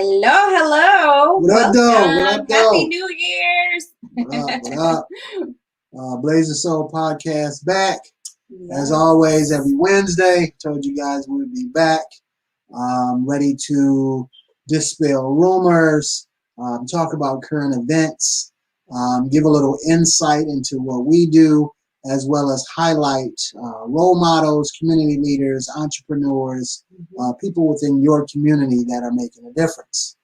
Hello, hello. What up, though? What up, though? Happy New Year's. What up? Blaze of Soul podcast back. Yes. As always, every Wednesday. Told you guys we would be back. Ready to dispel rumors, talk about current events, give a little insight into what we do, as well as highlight role models, community leaders, entrepreneurs, people within your community that are making a difference.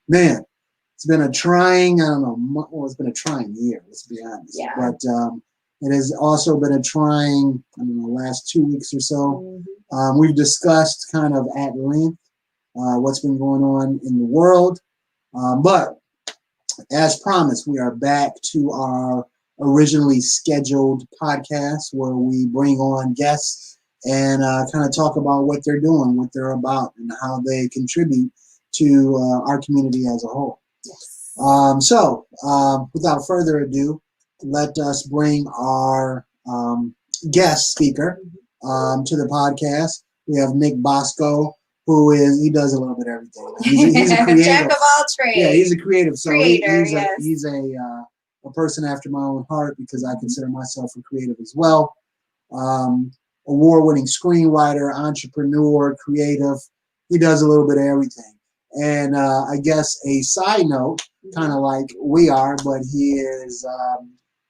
Man, it's been a trying, it's been a trying year, let's be honest. Yeah. But it has also been a trying, last 2 weeks or so. We've discussed kind of at length what's been going on in the world. But as promised, we are back to our originally scheduled podcast where we bring on guests and kind of talk about what they're doing, what they're about, and how they contribute to our community as a whole. Yes. So without further ado, let us bring our guest speaker to the podcast. We have Nick Bosco, he does a little bit of everything. He's a creative. Jack of all trades. Yeah, he's a creative. So Creator, he's a person after my own heart because I consider myself a creative as well. Award-winning screenwriter, entrepreneur, creative. He does a little bit of everything. And I guess a side note, kind of like we are, but he is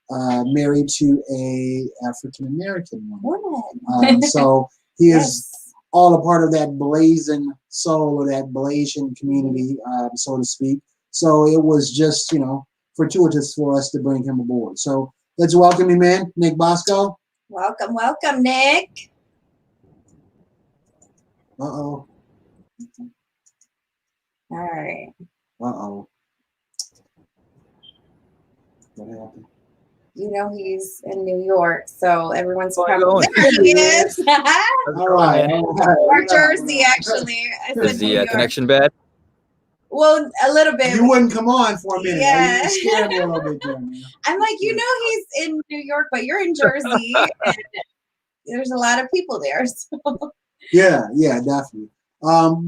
married to a African-American woman. So he is all a part of that blazing soul or that Blasian community, so to speak. So it was just, fortuitous for us to bring him aboard. So let's welcome him in, Nick Bosco. Welcome, welcome, Nick. Uh-oh. All right. Uh-oh. What happened? He's in New York, so everyone's probably there. He is. All right. Or Jersey, actually. Is the connection bad? Well, a little bit. You wouldn't come on for a minute. Yeah. You scared me a little bit there, man. I'm like, he's in New York, but you're in Jersey, and there's a lot of people there. So. Yeah, definitely.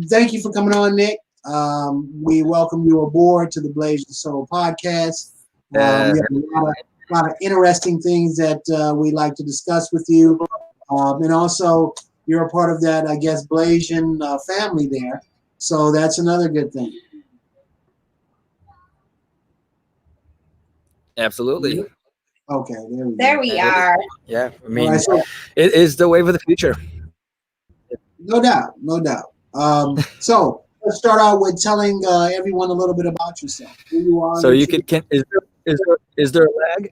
Thank you for coming on, Nick. We welcome you aboard to the Blaze of Soul podcast. We have a lot of interesting things that we'd like to discuss with you. And also, you're a part of that, I guess, Blasian family there. So that's another good thing. Absolutely. Okay, there we are. Yeah, I mean, right, so, it is the wave of the future. No doubt. So let's start out with telling everyone a little bit about yourself. Who you are. So you could. Is there a lag?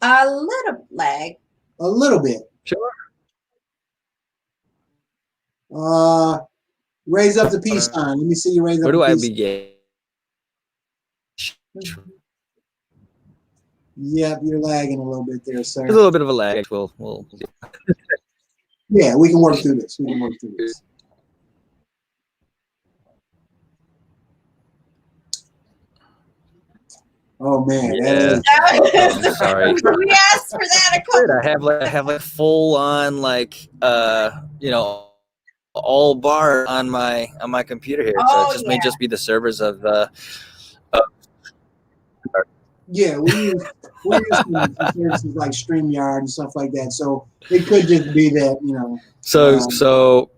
A little lag. A little bit. Sure. Raise up the peace sign. Let me see you raise up. Where do the I peace begin? Yep, you're lagging a little bit there, sir. There's a little bit of a lag. We'll Yeah, we can work through this. Oh man, yeah. I'm sorry. We asked for that I have like full on all bar on my computer here. So it may just be the servers of yeah, we use some services like StreamYard and stuff like that. So it could just be that, So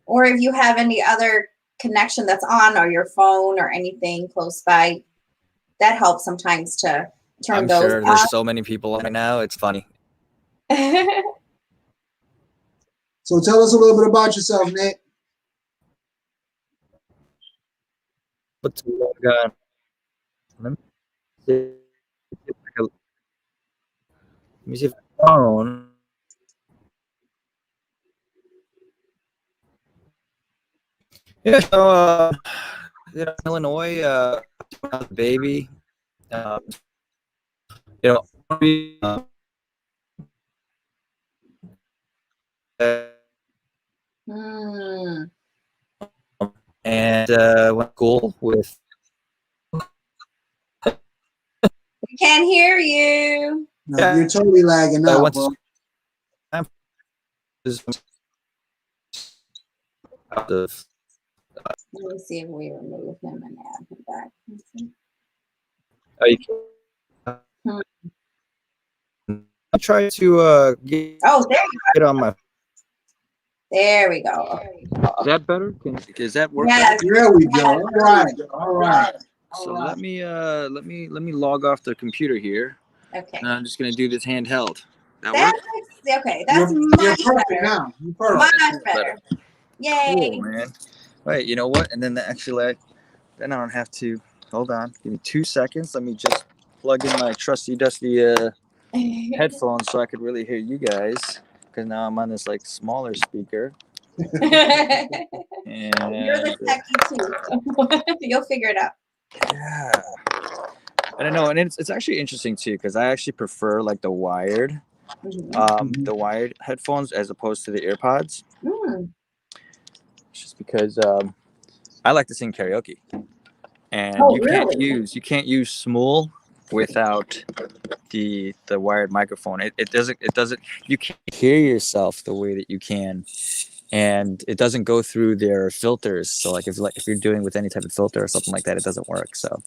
or if you have any other connection that's on or your phone or anything close by, that helps sometimes to turn I'm those sure off. there's so many people on right now. It's funny. So tell us a little bit about yourself, Nick. Let me see if my phone. Yeah, so Illinois, baby, and went to school with. We can't hear you. No, you're totally lagging out, bro. Let me see if we remove him and add him back. Let's see. I try to get There you it on my. go. There we go. Is that better? Does that work? Yes. There we go. All right. So let me log off the computer here. Okay. And I'm just gonna do this handheld. That's You're much perfect better. now. You're perfect. Much better. Yay. Cool, man. Wait, you know what? And then actually, then I don't have to. Hold on. Give me 2 seconds. Let me just plug in my trusty dusty headphones so I could really hear you guys. Because now I'm on this like smaller speaker. You're the techie too. So you'll figure it out. Yeah. I don't know, and it's actually interesting too because I actually prefer like the wired headphones as opposed to the AirPods. Just because I like to sing karaoke, and you can't use Smule without the wired microphone. It doesn't you can't hear yourself the way that you can. And it doesn't go through their filters. So like if you're doing with any type of filter or something like that, it doesn't work. So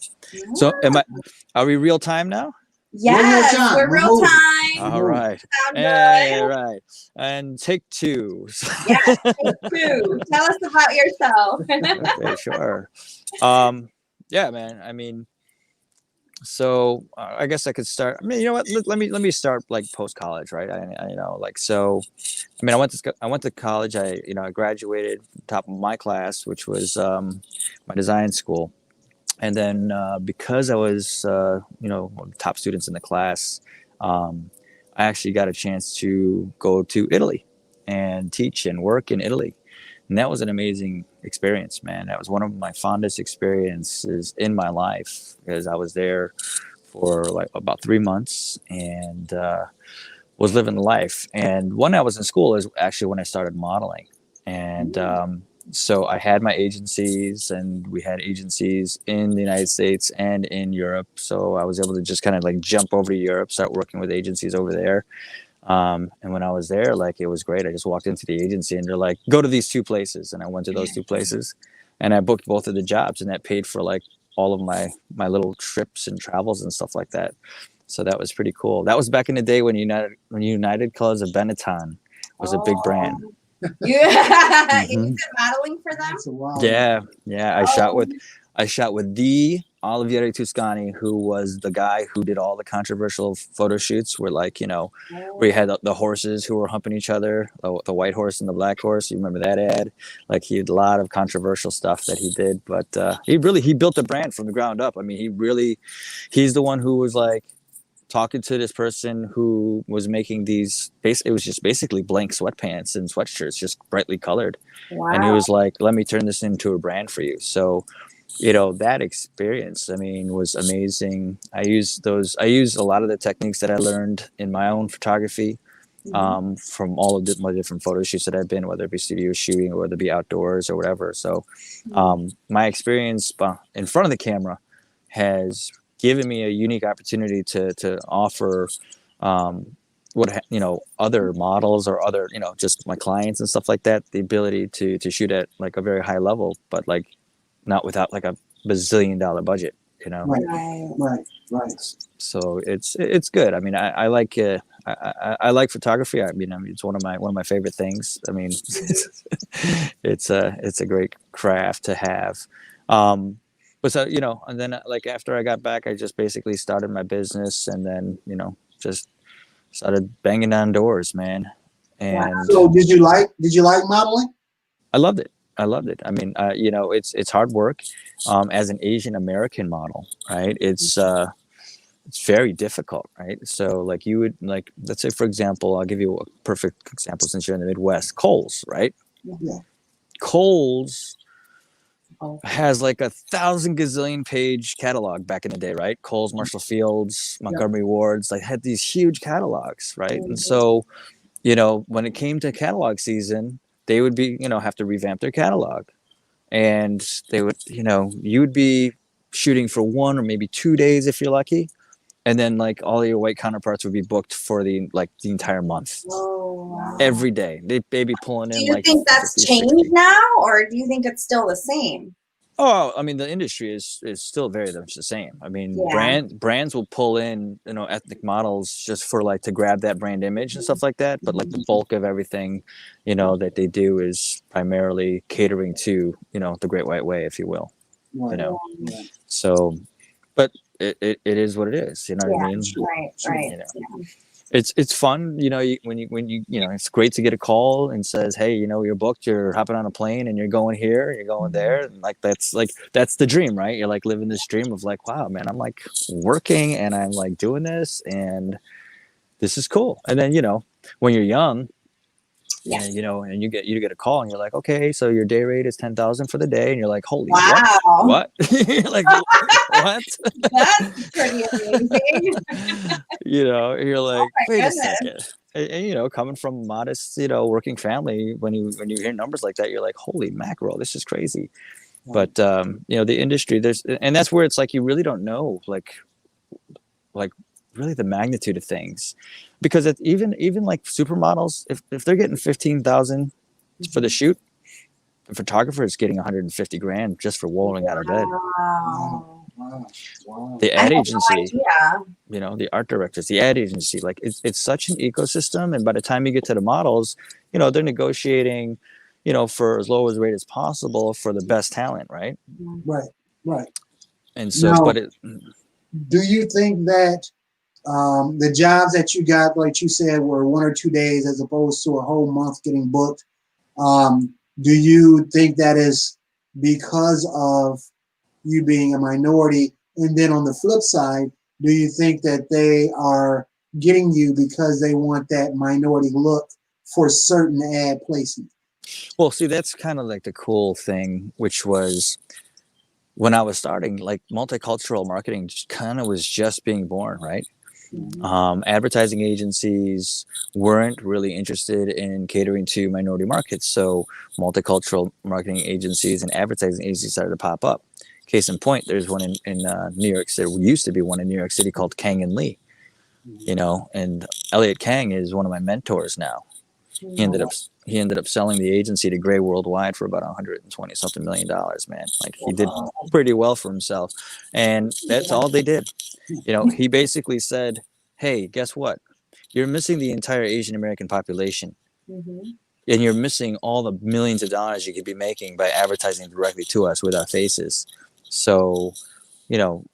are we real time now? Yes, we're real time. All right. Hey, right. And take 2. Yes, take 2. Tell us about yourself. Okay, sure. Yeah, man. I mean, so I guess I could start. I mean, you know what? Let me start like post college, right? I you know, like so. I mean, I went to college. I graduated top of my class, which was my design school, and then because I was one of the top students in the class, I actually got a chance to go to Italy and teach and work in Italy. And that was an amazing experience, man. That was one of my fondest experiences in my life because I was there for like about 3 months and was living the life. And when I was in school is actually when I started modeling. And so I had my agencies, and we had agencies in the United States and in Europe. So I was able to just kind of like jump over to Europe, start working with agencies over there. And when I was there, like, it was great. I just walked into the agency and they're like, go to these 2 places. And I went to those 2 places and I booked both of the jobs, and that paid for like all of my little trips and travels and stuff like that. So that was pretty cool. That was back in the day when United Colors of Benetton was a big brand. Yeah. You did modeling for them? Yeah. I shot with the Olivieri Tuscani, who was the guy who did all the controversial photo shoots where, like, where you had the horses who were humping each other, the white horse and the black horse. You remember that ad? Like, he had a lot of controversial stuff that he did, but he built the brand from the ground up. I mean, he's the one who was like talking to this person who was making these it was just basically blank sweatpants and sweatshirts, just brightly colored. Wow. And he was like, let me turn this into a brand for you. So that experience, I mean, was amazing. I used a lot of the techniques that I learned in my own photography, from all of my different photo shoots that I've been, whether it be studio shooting or whether it be outdoors or whatever. So my experience in front of the camera has given me a unique opportunity to offer other models or other, just my clients and stuff like that, the ability to shoot at like a very high level, but like not without like a bazillion-dollar budget, Right. So it's good. I mean, I like I like photography. I mean, it's one of my favorite things. I mean, it's a great craft to have. But so, and then like after I got back, I just basically started my business, and then, just started banging down doors, man. And so did you like modeling? I loved it. I mean, it's hard work, as an Asian American model, right? It's very difficult, right? So like you would like, let's say, for example, I'll give you a perfect example since you're in the Midwest, Kohl's, right? Yeah. Kohl's has like 1,000 gazillion page catalog back in the day, right? Kohl's, Marshall Fields, Montgomery Wards, like had these huge catalogs, right? And so, when it came to catalog season, they would be, have to revamp their catalog, and they would, you would be shooting for 1 or maybe 2 days if you're lucky, and then like all your white counterparts would be booked for the entire month. Oh, wow. Every day they'd be pulling in. Do you like think that's 50, changed 60. now, or do you think it's still the same? Oh, I mean, the industry is still very much the same. I mean, Yeah. brands will pull in, ethnic models just for like to grab that brand image and stuff like that. But like the bulk of everything, that they do is primarily catering to, the Great White Way, if you will. Right. Yeah. So, but it is what it is. You know what I mean? Right. You know. It's fun, when you it's great to get a call and says, hey, you're booked, you're hopping on a plane and you're going here, you're going there, and that's the dream, right? You're like living this dream of like, wow, man, I'm like working and I'm like doing this and this is cool. And then when you're young, Yeah. and you get a call and you're like, okay, so your day rate is 10,000 for the day, and you're like, holy Wow. what? You're like, what? That's pretty amazing. You're like, Oh my wait goodness. a second. And coming from a modest, working family, when you hear numbers like that, you're like, holy mackerel, this is crazy. Right. But the industry, and that's where it's like you really don't know, like really the magnitude of things, because it's even like supermodels, if they're getting 15,000 for the shoot, the photographer is getting 150 grand just for rolling out of bed. Wow. The ad agency, Yeah. the art directors, the ad agency, like it's such an ecosystem. And by the time you get to the models, they're negotiating, for as low as rate as possible for the best talent, right? Right. And so, Now, but do you think that the jobs that you got, like you said, were 1 or 2 days as opposed to a whole month getting booked? Do you think that is because of you being a minority? And then on the flip side, do you think that they are getting you because they want that minority look for certain ad placement? Well, see, that's kind of like the cool thing, which was when I was starting, like multicultural marketing kind of was just being born, right? Advertising agencies weren't really interested in catering to minority markets, so multicultural marketing agencies and advertising agencies started to pop up. Case in point, there's one in New York City. There used to be one in New York City called Kang and Lee, and Elliot Kang is one of my mentors now. He ended up selling the agency to Gray Worldwide for about $120 million, man. Like he did pretty well for himself, and that's all they did. He basically said, hey, guess what? You're missing the entire Asian American population. And you're missing all the millions of dollars you could be making by advertising directly to us with our faces. So,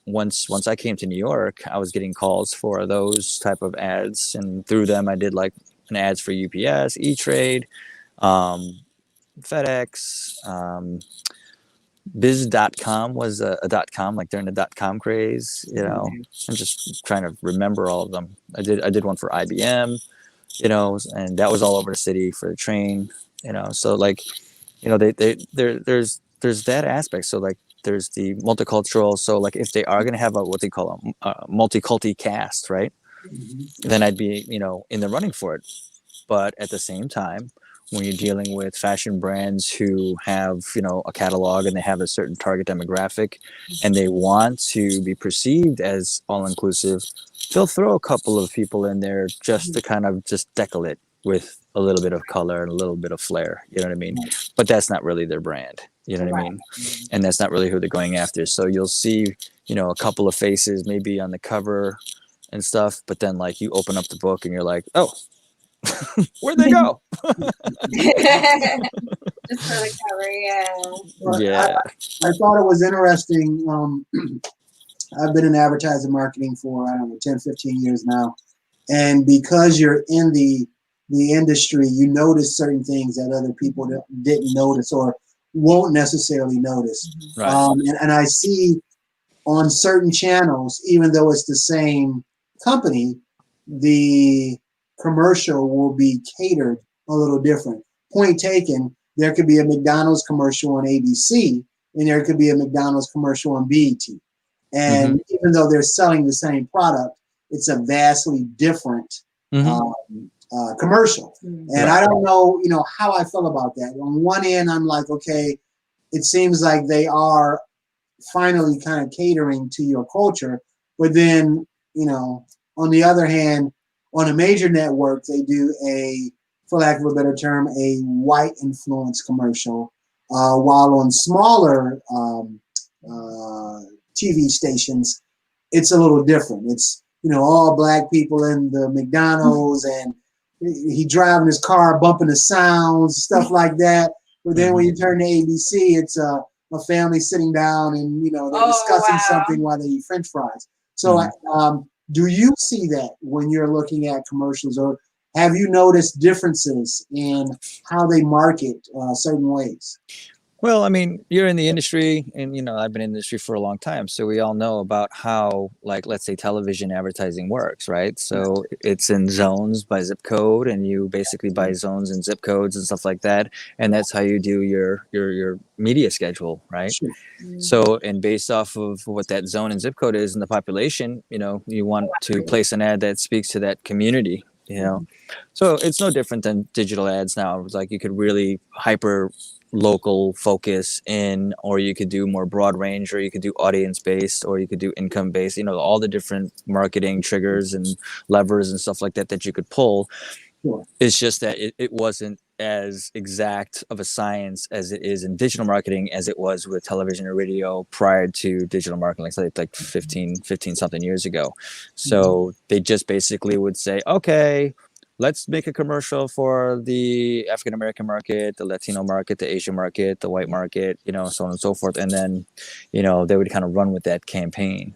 once I came to New York, I was getting calls for those type of ads. And through them, I did like an ads for UPS, E-Trade, FedEx, Biz.com was a .com, like during the .com craze, I'm just trying to remember all of them. I did one for IBM, and that was all over the city for a train, so like, there's that aspect. So like there's the multicultural. So like if they are going to have what they call a multiculti cast, right? Then I'd be, in the running for it. But at the same time, when you're dealing with fashion brands who have, a catalog and they have a certain target demographic and they want to be perceived as all-inclusive, they'll throw a couple of people in there just to kind of just deckle it with a little bit of color and a little bit of flair, you know what I mean? But that's not really their brand, you know what I mean? And that's not really who they're going after. So you'll see, a couple of faces maybe on the cover and stuff, but then like you open up the book and you're like, oh, where'd they go? Just for the cover, yeah. Well, Yeah. I thought it was interesting. I've been in advertising marketing for, 10, 15 years now. And because you're in the industry, you notice certain things that other people didn't notice or won't necessarily notice. Right. And I see on certain channels, even though it's the same company, the commercial will be catered a little different. Point taken, there could be a McDonald's commercial on ABC and there could be a McDonald's commercial on BET. And even though they're selling the same product, it's a vastly different commercial. And I don't know, how I feel about that. On one end, I'm like, okay, it seems like they are finally kind of catering to your culture. But then on the other hand, on a major network, they do for lack of a better term, a white influence commercial, while on smaller TV stations, it's a little different. It's, all black people in the McDonald's, and he driving his car, bumping the sounds, stuff like that. But then when you turn to ABC, it's a family sitting down and, they're discussing something while they eat French fries. So do you see that when you're looking at commercials, or have you noticed differences in how they market certain ways? Well, I mean, you're in the industry, and I've been in the industry for a long time, so we all know about how, like, let's say television advertising works, right? So it's in zones by zip code, and you basically buy zones and zip codes and stuff like that, and that's how you do your media schedule, right? Sure. So, and based off of what that zone and zip code is in the population, you want to place an ad that speaks to that community. So it's no different than digital ads now. It's like you could really hyper local focus in, or you could do more broad range, or you could do audience based, or you could do income based, all the different marketing triggers and levers and stuff like that you could pull. Sure. It's just that it wasn't as exact of a science as it is in digital marketing as it was with television or radio prior to digital marketing, like 15 something years ago. So they just basically would say, okay, let's make a commercial for the African American market, the Latino market, the Asian market, the white market, so on and so forth. And then, they would kind of run with that campaign,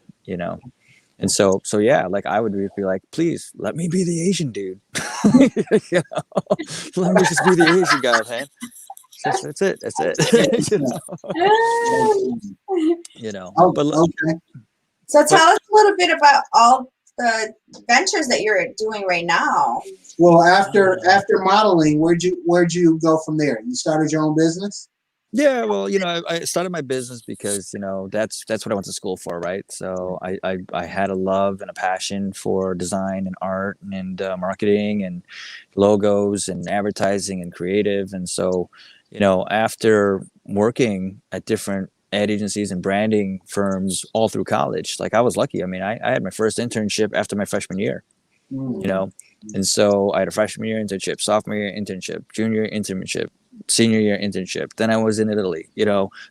And so yeah, like I would be like, please let me be the Asian dude. Let me just be the Asian guy, man. That's it. But okay. So tell us a little bit about all the ventures that you're doing right now. Well, after modeling, where'd you go from there? You started your own business? Yeah, well, I started my business because, that's what I went to school for, right? So I had a love and a passion for design and art and marketing and logos and advertising and creative. And so, after working at different ad agencies and branding firms all through college, like I was lucky. I mean, I had my first internship after my freshman year, and so I had a freshman year internship, sophomore year internship, junior year internship, senior year internship. Then I was in Italy,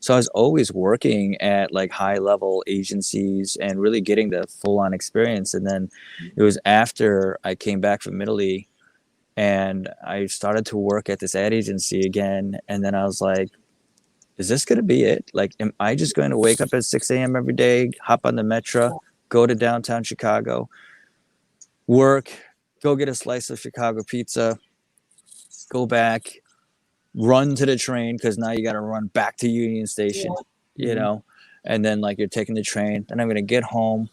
so I was always working at like high level agencies and really getting the full on experience. And then it was after I came back from Italy and I started to work at this ad agency again. And then I was like, is this going to be it? Like, am I just going to wake up at 6 a.m. every day, hop on the metro, go to downtown Chicago, work, go get a slice of Chicago pizza, go back, run to the train, because now you got to run back to Union Station, and then like you're taking the train. Then I'm going to get home,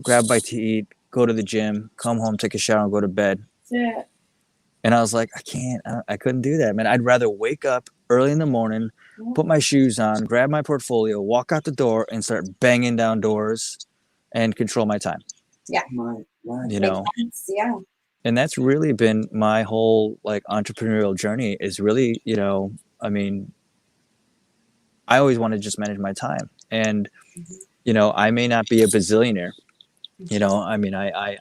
grab a bite to eat, go to the gym, come home, take a shower, and go to bed. Yeah. And I was like, I couldn't do that, man. I'd rather wake up early in the morning, put my shoes on, grab my portfolio, walk out the door, and start banging down doors and control my time. Yeah. Right. Yeah. And that's really been my whole like entrepreneurial journey is really, I mean, I always want to just manage my time. And, I may not be a bazillionaire, I mean, I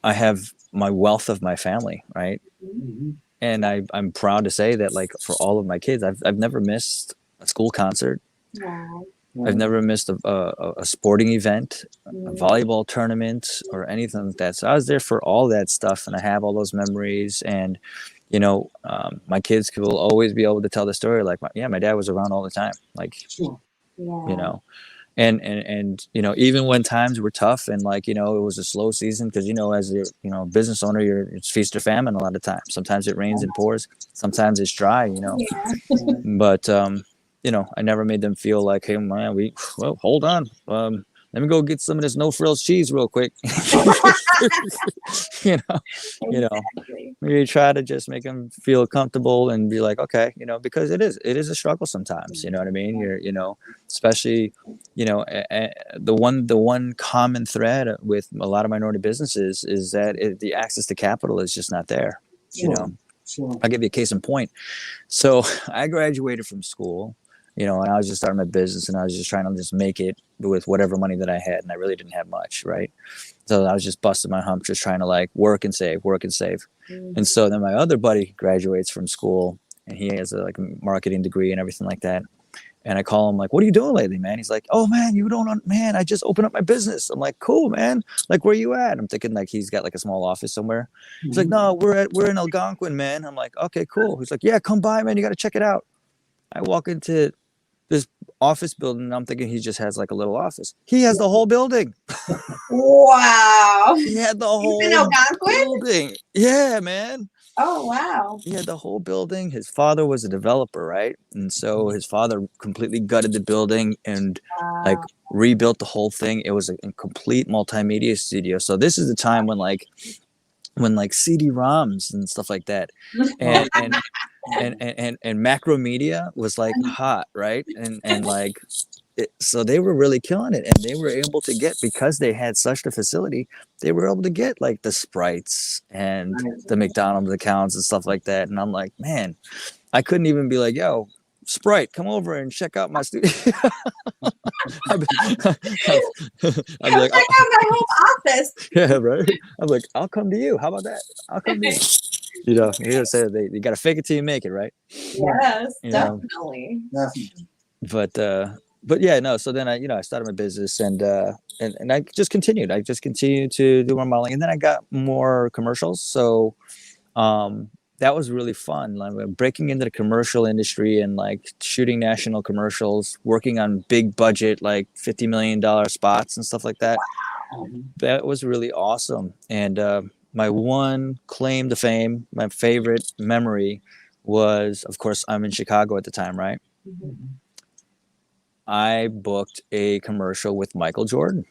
have my wealth of my family, right? Mm-hmm. And I'm proud to say that, like, for all of my kids, I've never missed a school concert. Wow. I've never missed a sporting event, a volleyball tournament, or anything like that. So I was there for all that stuff, and I have all those memories. And my kids will always be able to tell the story, like, my dad was around all the time, like, Sure. Yeah. And even when times were tough and like it was a slow season, because as a business owner, it's feast or famine a lot of times. Sometimes it rains and pours, sometimes it's dry, Yeah. but I never made them feel like, hey man, hold on, let me go get some of this no frills cheese real quick. Exactly. We try to just make them feel comfortable and be like, okay, because it is a struggle sometimes, you know what I mean? You're, especially, the one common thread with a lot of minority businesses is that the access to capital is just not there. Sure. Sure. I'll give you a case in point. So I graduated from school, and I was just starting my business, and I was just trying to just make it with whatever money that I had, and I really didn't have much, right? So I was just busting my hump, just trying to like work and save. And so then my other buddy graduates from school, and he has a marketing degree and everything like that. And I call him like, "What are you doing lately, man?" He's like, "Oh man, man, I just opened up my business." I'm like, "Cool, man. Like, where you at?" I'm thinking like he's got like a small office somewhere. He's like, "No, we're in Algonquin, man." I'm like, "Okay, cool." He's like, "Yeah, come by, man. You got to check it out." I walk into this office building, and I'm thinking he just has like a little office. He has the whole building. Wow. He had the He's in whole Algonquin? building. Yeah, man. Oh, wow. He had the whole building. His father was a developer, right? And so his father completely gutted the building and like rebuilt the whole thing. It was a complete multimedia studio. So this is the time when CD-ROMs and stuff like that, and macro media was like hot, right? And like so they were really killing it, and they were able to get, because they had such a facility, they were able to get like the Sprites and the McDonald's accounts and stuff like that. And I'm like, man, I couldn't even be like, "Yo, Sprite, come over and check out my studio." I'd be like, check out my home office. Yeah, right. I'm like, "I'll come to you. How about that? I'll come to you." You know say you got to fake it till you make it, right? Yes, Definitely. But yeah, no. So then I started my business, and I just continued. I just continued to do more modeling, and then I got more commercials. So that was really fun. Like breaking into the commercial industry and like shooting national commercials, working on big budget, like $50 million spots and stuff like that. Wow. That was really awesome. And my one claim to fame, my favorite memory was, of course, I'm in Chicago at the time, right? Mm-hmm. I booked a commercial with Michael Jordan.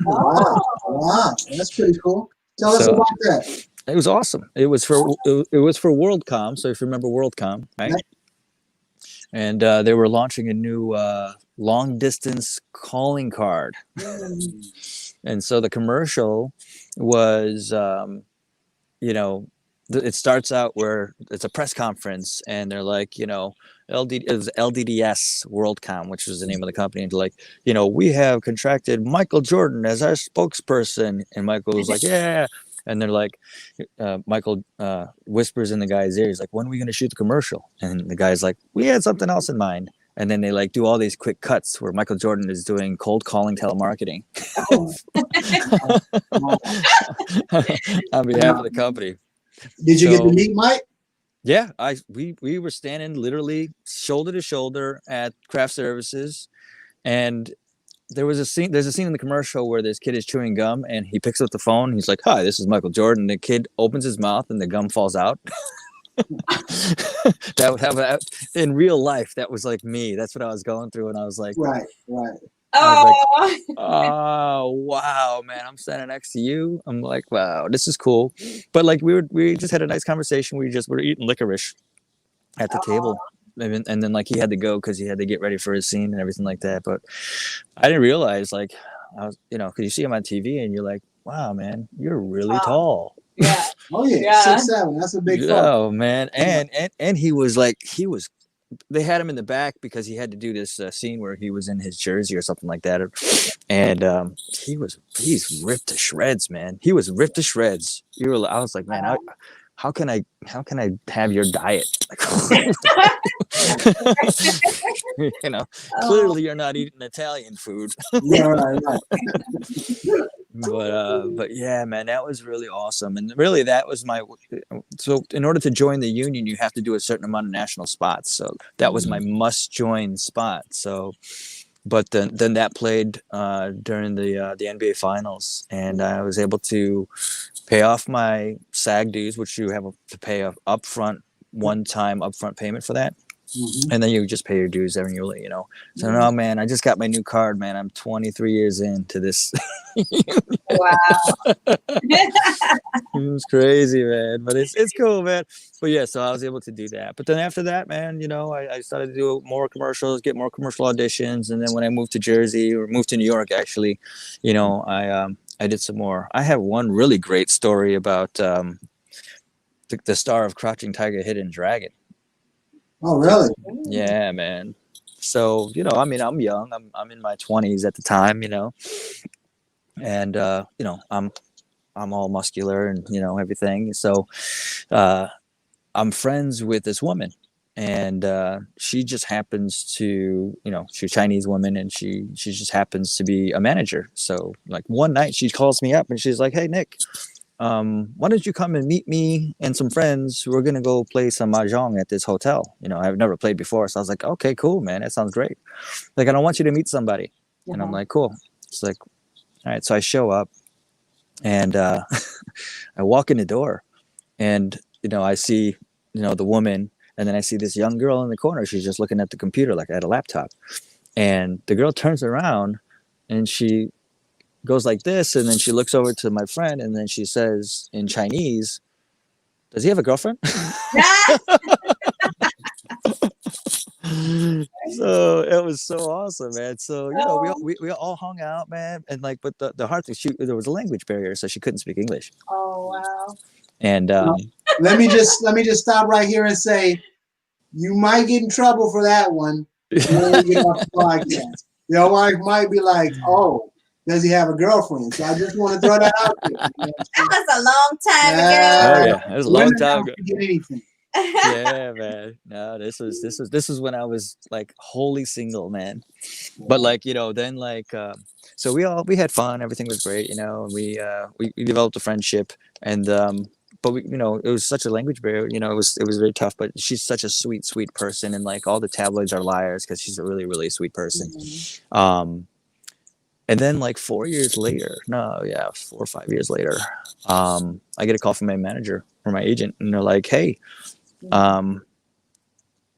Wow, that's pretty cool. Tell us about that. It was awesome. It was for WorldCom. So if you remember WorldCom, right? And they were launching a new long distance calling card. And so the commercial was, it starts out where it's a press conference, and they're like, it was LDDS WorldCom, which was the name of the company. And like, we have contracted Michael Jordan as our spokesperson. And Michael was like, yeah. And they're like, Michael whispers in the guy's ear. He's like, "When are we going to shoot the commercial?" And the guy's like, "We had something else in mind." And then they like do all these quick cuts where Michael Jordan is doing cold calling telemarketing on behalf of the company. Did you get to meet Mike? Yeah, we were standing literally shoulder to shoulder at Craft Services, and there's a scene in the commercial where this kid is chewing gum, and he picks up the phone. He's like, "Hi, this is Michael Jordan." The kid opens his mouth and the gum falls out. That would have in real life. That was like me. That's what I was going through, and I was like, right. Like, oh wow, man! I'm standing next to you. I'm like, wow, this is cool. But like we just had a nice conversation. We were eating licorice at the table. And then like he had to go because he had to get ready for his scene and everything like that. But I didn't realize, like, I was, because you see him on TV and you're like, wow, man, you're really tall. Yeah. Oh yeah. 6'7". That's a big fuck. Oh man, and he was they had him in the back because he had to do this scene where he was in his jersey or something like that, and he's ripped to shreds, man. He was ripped to shreds. I was like, man, how can I have your diet? Clearly you're not eating Italian food. Yeah, right. But yeah, man, that was really awesome. And really that was so in order to join the union, you have to do a certain amount of national spots. So that was my must join spot. So, but then that played during the NBA finals, and I was able to pay off my SAG dues, which you have to pay a one-time upfront payment for that. Mm-hmm. And then you just pay your dues annually, So no, man, I just got my new card, man. I'm 23 years into this. Wow. It's crazy, man. But it's cool, man. But yeah, so I was able to do that. But then after that, man, I started to do more commercials, get more commercial auditions. And then when I moved to Jersey, or moved to New York, actually, I did some more. I have one really great story about the star of Crouching Tiger, Hidden Dragon. Oh, really? Yeah, man. So, you know, I mean, I'm young. I'm in my 20s at the time, you know, and you know, I'm all muscular and, you know, everything. So, uh, I'm friends with this woman, and she just happens to, you know, she's a Chinese woman, and she just happens to be a manager. So, like one night, she calls me up and she's like, "Hey, Nick, why don't you come and meet me and some friends? We're gonna go play some mahjong at this hotel. You know, I've never played before." So I was like, "Okay, cool, man. That sounds great. Like, I don't want you to meet somebody." And I'm like, "Cool." It's like, all right. So I show up, and I walk in the door, and you know, I see, you know, the woman, and then I see this young girl in the corner. She's just looking at the computer, like at a laptop. And the girl turns around, and she goes like this, and then she looks over to my friend, and then she says in Chinese, "Does he have a girlfriend?" So it was so awesome, man. So, you know, we all hung out, man, and like, but the hard thing, there was a language barrier, so she couldn't speak English. Oh wow. And let me just stop right here and say, you might get in trouble for that one when we get off the podcast. Your wife might be like, "Oh, does he have a girlfriend?" So I just want to throw that out there. That was a long time oh ago. yeah, it was a long time ago. Get anything. Yeah, man. No, this was when I was like wholly single, man. But like, you know, then like so we had fun, everything was great, you know, and we developed a friendship, and but we, you know, it was such a language barrier, you know, it was very tough, but she's such a sweet person, and like all the tabloids are liars because she's a really sweet person. And then like 4 years later, no, yeah, 4 or 5 years later, I get a call from my manager or my agent, and they're like, "Hey,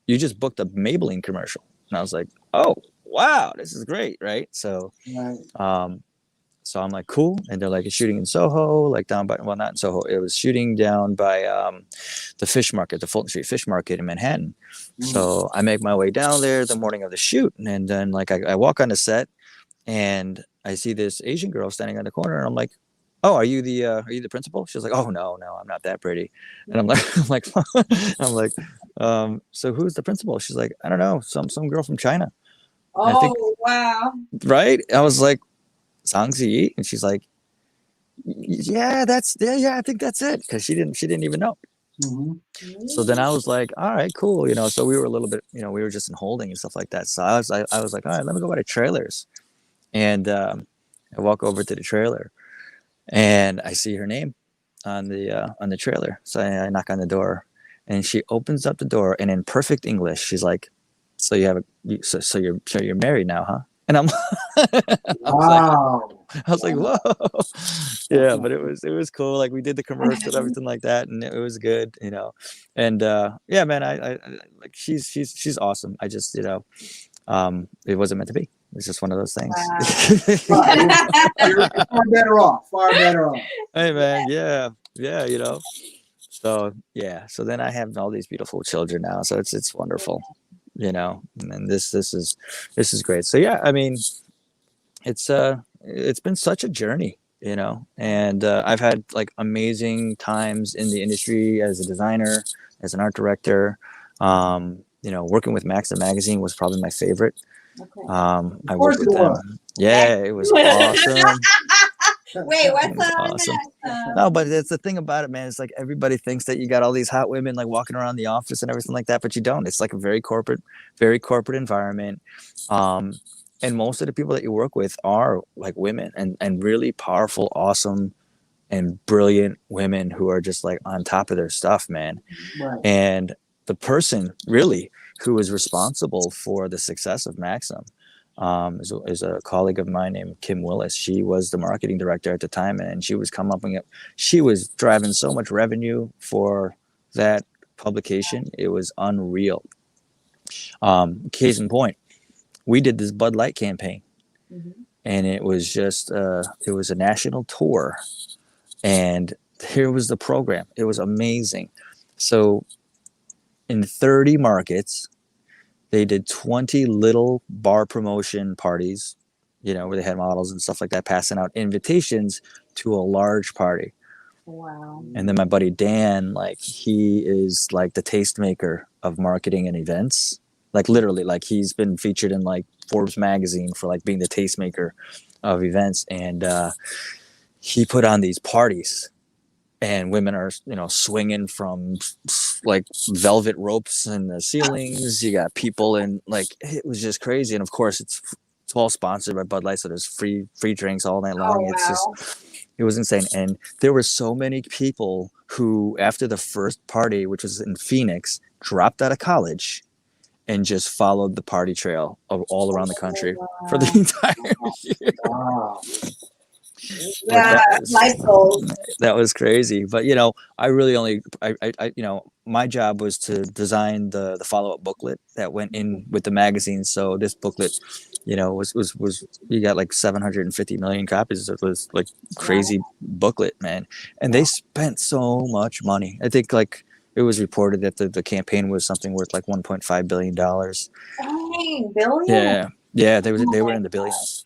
you just booked a Maybelline commercial." And I was like, "Oh, wow, this is great," right? So, so I'm like, "Cool." And they're like, "It's shooting in Soho, like down by, well, not in Soho. It was shooting down by the fish market, the Fulton Street Fish Market in Manhattan." So I make my way down there the morning of the shoot, and then like I walk on the set, and I see this Asian girl standing on the corner, and I'm like, "Oh, are you the principal?" She's like, "Oh, no, I'm not that pretty." And I'm like, I'm like, "So who's the principal?" She's like, "I don't know, some girl from China." And I think, Wow. right? I was like, "Zhang Ziyi," and she's like, "Yeah, yeah, I think that's it," because she didn't even know. So then I was like, "All right, cool," you know. So we were a little bit, you know, we were just in holding and stuff like that. So I was like, "All right, let me go by the trailers," and I walk over to the trailer, and I see her name on the trailer. So I knock on the door, and she opens up the door, and in perfect English, she's like, "So you have so you're married now, huh?" And I'm, Wow. I was like, "Whoa." Yeah, but it was cool. Like we did the commercial and everything like that, and it was good, you know. And yeah, man, I like she's awesome. I just, you know, it wasn't meant to be. It's just one of those things. You're far better off. Far better off. Hey, man, yeah, you know. So yeah, so then I have all these beautiful children now, so it's wonderful, you know. And this is great. So yeah, I mean, it's been such a journey, you know, and I've had like amazing times in the industry as a designer, as an art director. You know, working with Maxim Magazine was probably my favorite. I worked with them. Yeah, it was awesome. Wait, what's awesome? No, but it's the thing about it, man. It's like everybody thinks that you got all these hot women like walking around the office and everything like that, but you don't. It's like a very corporate environment. And most of the people that you work with are like women, and really powerful, awesome, and brilliant women who are just like on top of their stuff, man. Right. And the person really who is responsible for the success of Maxim is a colleague of mine named Kim Willis. She was the marketing director at the time, and she was she was driving so much revenue for that publication. It was unreal. Case in point, we did this Bud Light campaign, and it was just it was a national tour, and here was the program. It was amazing. So in 30 markets, they did 20 little bar promotion parties, you know, where they had models and stuff like that, passing out invitations to a large party. Wow. And then my buddy Dan, like, he is like the tastemaker of marketing and events. like literally, like he's been featured in like Forbes magazine for like being the tastemaker of events, and he put on these parties, and women are, you know, swinging from like velvet ropes in the ceilings. You got people, and like it was just crazy. And of course, it's all sponsored by Bud Light, so there's free drinks all night long. Oh, It's wow. just, it was insane. And there were so many people who, after the first party, which was in Phoenix, dropped out of college and just followed the party trail all around the country for the entire year. Wow. Yeah, life goals. That was crazy. But you know, I really only I you know, my job was to design the follow-up booklet that went in with the magazine. So this booklet, you know, was you got like 750 million copies. It was like crazy booklet, man. And they spent so much money. I think like it was reported that the campaign was something worth like $1.5 billion. Dang, billion? Yeah. Yeah, they were in the billions.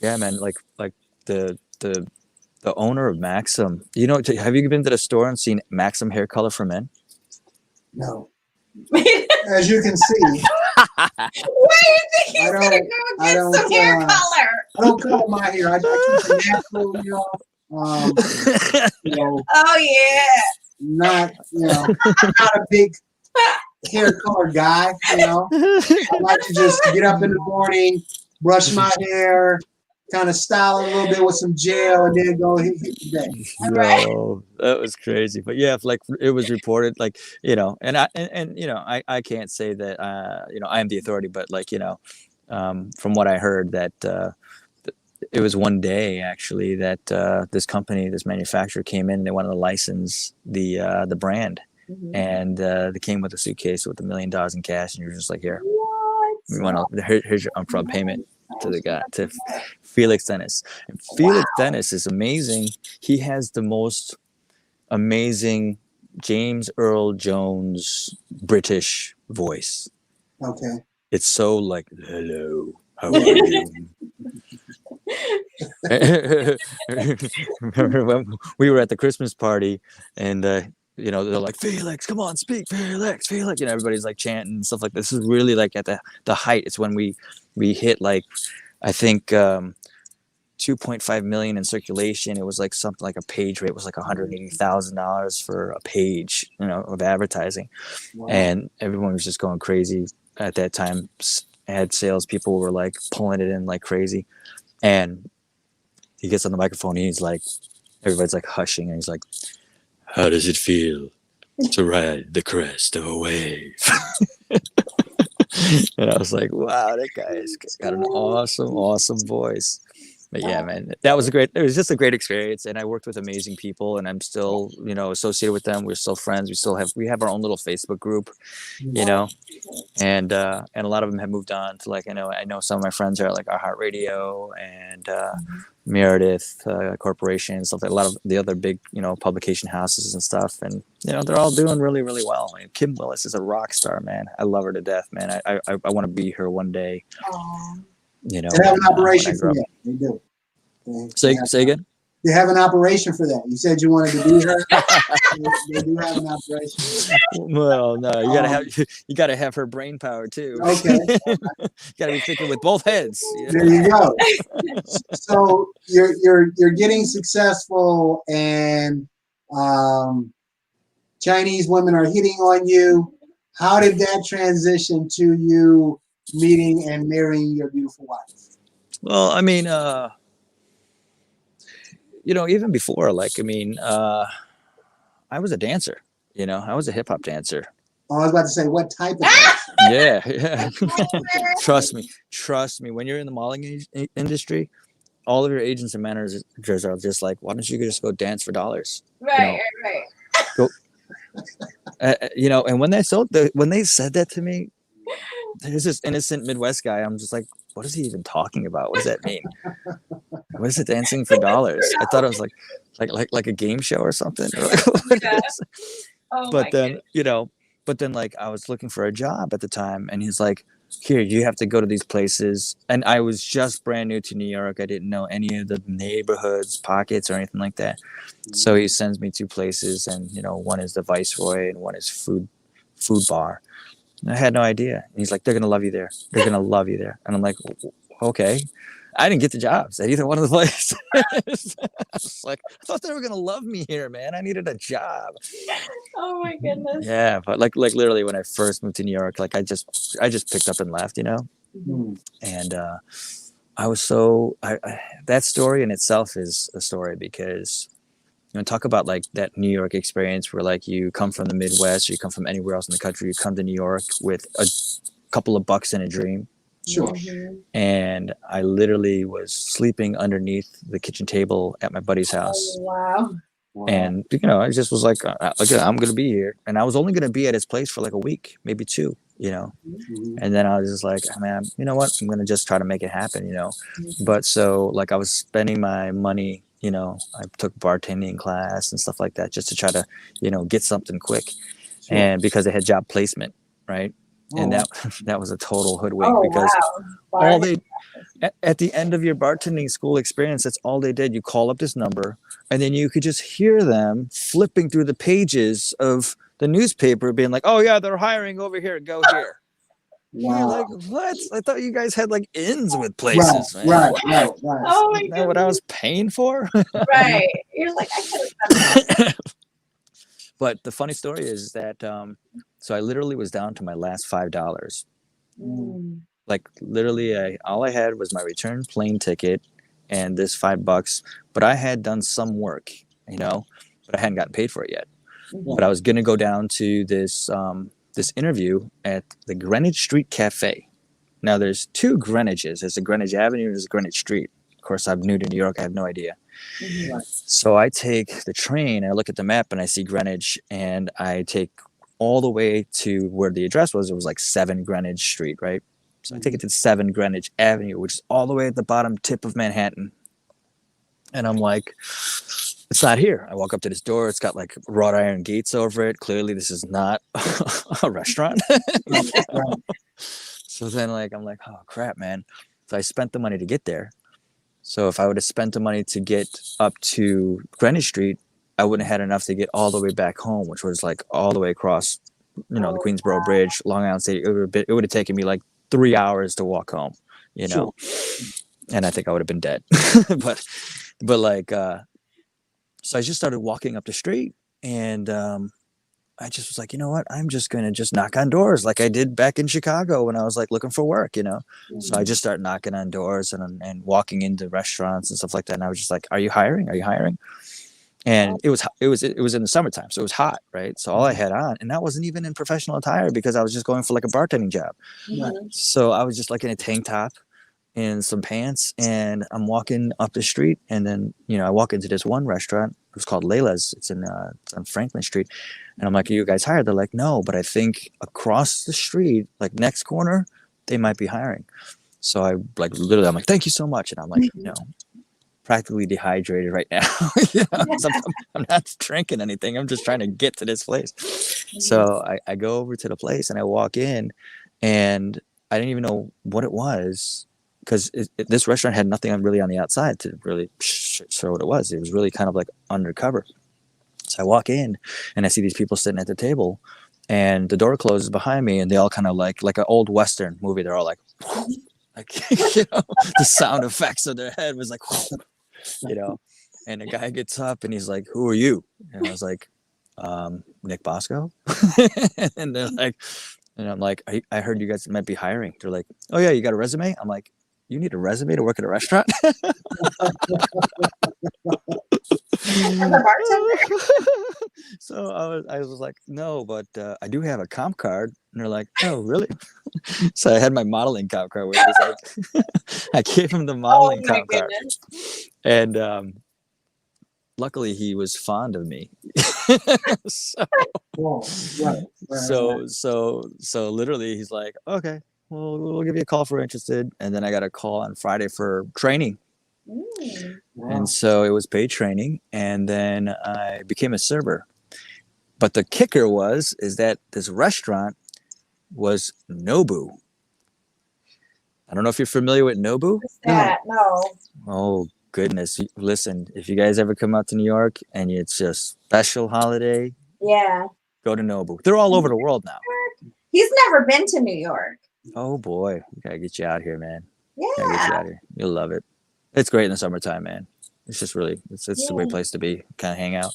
Yeah, man, like the owner of Maxim. You know, have you been to the store and seen Maxim hair color for men? No. As you can see, Where do you think he's gonna go get some hair color? I don't color my hair. I keep it natural, you know. Oh yeah. Not, I'm not a big hair color guy, you know. I like to just get up in the morning, brush my hair, kind of style it a little bit with some gel, and then go hit the day. No, that was crazy. But yeah, like it was reported, like, you know, and you know, I can't say that you know, I am the authority, but like, you know, from what I heard, that it was one day actually that this company, this manufacturer came in and they wanted to license the brand. Mm-hmm. And they came with a suitcase with $1 million in cash, and you're just like, here, we want to, here's your upfront payment to the guy, to Felix Dennis. And Felix Dennis is amazing. He has the most amazing James Earl Jones British voice. Okay. It's so like, hello, how are you? Remember when we were at the Christmas party, and you know, they're like, Felix, come on, speak, Felix, Felix. You know, everybody's like chanting and stuff like this. This is really like at the height. It's when we hit like, I think 2.5 million in circulation. It was like something like a page rate was like $180,000 for a page, you know, of advertising. Wow. And everyone was just going crazy at that time. Ad salespeople were like pulling it in like crazy. And he gets on the microphone and he's like, everybody's like hushing, and he's like, how does it feel to ride the crest of a wave? And I was like, wow, that guy's got an awesome voice. But yeah, man, it was just a great experience. And I worked with amazing people, and I'm still, you know, associated with them. We're still friends. We have our own little Facebook group, you know, and a lot of them have moved on to, like, I know some of my friends are at like iHeartRadio and Meredith Corporation and stuff, like a lot of the other big, you know, publication houses and stuff. And, you know, they're all doing really, really well. I mean, Kim Willis is a rock star, man. I love her to death, man. I want to be her one day. You know, they have an operation for that. They do. Say again? They have an operation for that. You said you wanted to be her. They do have an operation. Well, no, you gotta have her brain power too. Okay. You gotta be thinking with both heads. You know? There you go. So you're getting successful, and Chinese women are hitting on you. How did that transition to you meeting and marrying your beautiful wife? Well, I mean, you know, even before, like, I mean, I was a dancer, you know, I was a hip hop dancer. Oh, I was about to say, what type of dancer? Yeah. Trust me. When you're in the modeling industry, all of your agents and managers are just like, why don't you just go dance for dollars? Right. Go, you know, and when they said that to me, there's this innocent Midwest guy. I'm just like, what is he even talking about? What does that mean? What is it, dancing for dollars? I thought it was like a game show or something. But then, you know, like I was looking for a job at the time, and he's like, here, you have to go to these places. And I was just brand new to New York. I didn't know any of the neighborhoods, pockets, or anything like that. So he sends me 2 places, and, you know, one is the Viceroy and one is food bar. I had no idea. And he's like, they're gonna love you there. They're gonna love you there. And I'm like, okay. I didn't get the jobs at either one of the places. I was like, I thought they were gonna love me here, man. I needed a job. Oh my goodness. Yeah, but like literally when I first moved to New York, like I just picked up and left, Mm. and I was so that story in itself is a story because talk about like that New York experience where like you come from the Midwest, or you come from anywhere else in the country, you come to New York with a couple of bucks and a dream. Sure. And I literally was sleeping underneath the kitchen table at my buddy's house. Oh, wow. Wow. And I just was like, okay, I'm gonna be here, and I was only gonna be at his place for like a week, maybe two, Mhm. and then I was just like, man, you know what? I'm gonna just try to make it happen, But so like I was spending my money, I took bartending class and stuff like that just to try to, get something quick, Sure. and because they had job placement, right? And Oh, that was a total hoodwink Oh, because wow. all they at the end of your bartending school experience, that's all they did. You call up this number, and then you could just hear them flipping through the pages of the newspaper, being like, "Oh yeah, they're hiring over here. Go here." You're wow. like, what? I thought you guys had like ins with places, man. Right. Oh my Isn't that what I was paying for? Right. You're like, I could have done that. But the funny story is that so I literally was down to my last $5. Mm. Like literally, all I had was my return plane ticket and this $5. But I had done some work, but I hadn't gotten paid for it yet. Mhm. But I was gonna go down to this interview at the Greenwich Street Cafe. Now there's two Greenwiches. There's a Greenwich Avenue and there's a Greenwich Street. Of course, I'm new to New York. I have no idea. Mhm. So I take the train, I look at the map and I see Greenwich, and I take all the way to where the address was. It was like 7 Greenwich Street, right? So I take it to 7 Greenwich Avenue, which is all the way at the bottom tip of Manhattan. And I'm like, it's not here. I walk up to this door. It's got like wrought iron gates over it. Clearly, this is not a restaurant. Right. So then I'm like, oh crap, man. So I spent the money to get there. So if I would have spent the money to get up to Greenwich Street, I wouldn't have had enough to get all the way back home, which was like all the way across, the Queensboro Bridge, Long Island State. It would have taken me like 3 hours to walk home, Sure. and I think I would have been dead. but so I just started walking up the street, and I just was like, you know what? I'm just going to just knock on doors like I did back in Chicago when I was like looking for work, So I just started knocking on doors and walking into restaurants and stuff like that. And I was just like, are you hiring? Are you hiring? And it was in the summertime, so it was hot, right? So all I had on, and that wasn't even in professional attire because I was just going for like a bartending job. Mhm. So I was just like in a tank top and some pants, and I'm walking up the street, and then I walk into this one restaurant. It was called Layla's. It's on Franklin Street, and I'm like, "Are you guys hired?" They're like, "No, but I think across the street, like next corner, they might be hiring." So I literally, I'm like, "Thank you so much," and I'm like, practically dehydrated right now. 'Cause I'm not drinking anything. I'm just trying to get to this place. So I go over to the place and I walk in, and I didn't even know what it was, because this restaurant had nothing really on the outside to really show what it was. It was really kind of like undercover. So I walk in and I see these people sitting at the table, and the door closes behind me, and they all kind of like an old Western movie. They're all like, the sound effects of their head was like, and the guy gets up and he's like, "Who are you?" And I was like, Nick Bosco. And they're like, and I'm like, I heard you guys might be hiring. They're like, "Oh yeah, you got a resume?" I'm like, "You need a resume to work at a restaurant?" As a bartender? So I was like, "No, but I do have a comp card." And they're like, "Oh, really?" So I had my modeling comp card with me. Like, I gave him the modeling Oh my comp card, goodness. and luckily he was fond of me. So, Whoa. Right. so literally he's like, "Okay, well, we'll give you a call if we're interested." And then I got a call on Friday for training. Mm. Wow. And so it was paid training, and then I became a server. But the kicker is that this restaurant was Nobu. I don't know if you're familiar with Nobu. What's that? No. Oh goodness! Listen, if you guys ever come out to New York and it's a special holiday, Yeah. go to Nobu. They're all over the world now. He's never been to New York. Oh boy, we gotta get you out here, man. Gotta get you Yeah. out here. You'll love it. It's great in the summertime, man. It's just really, it's a great Yeah. place to be, kind of hang out.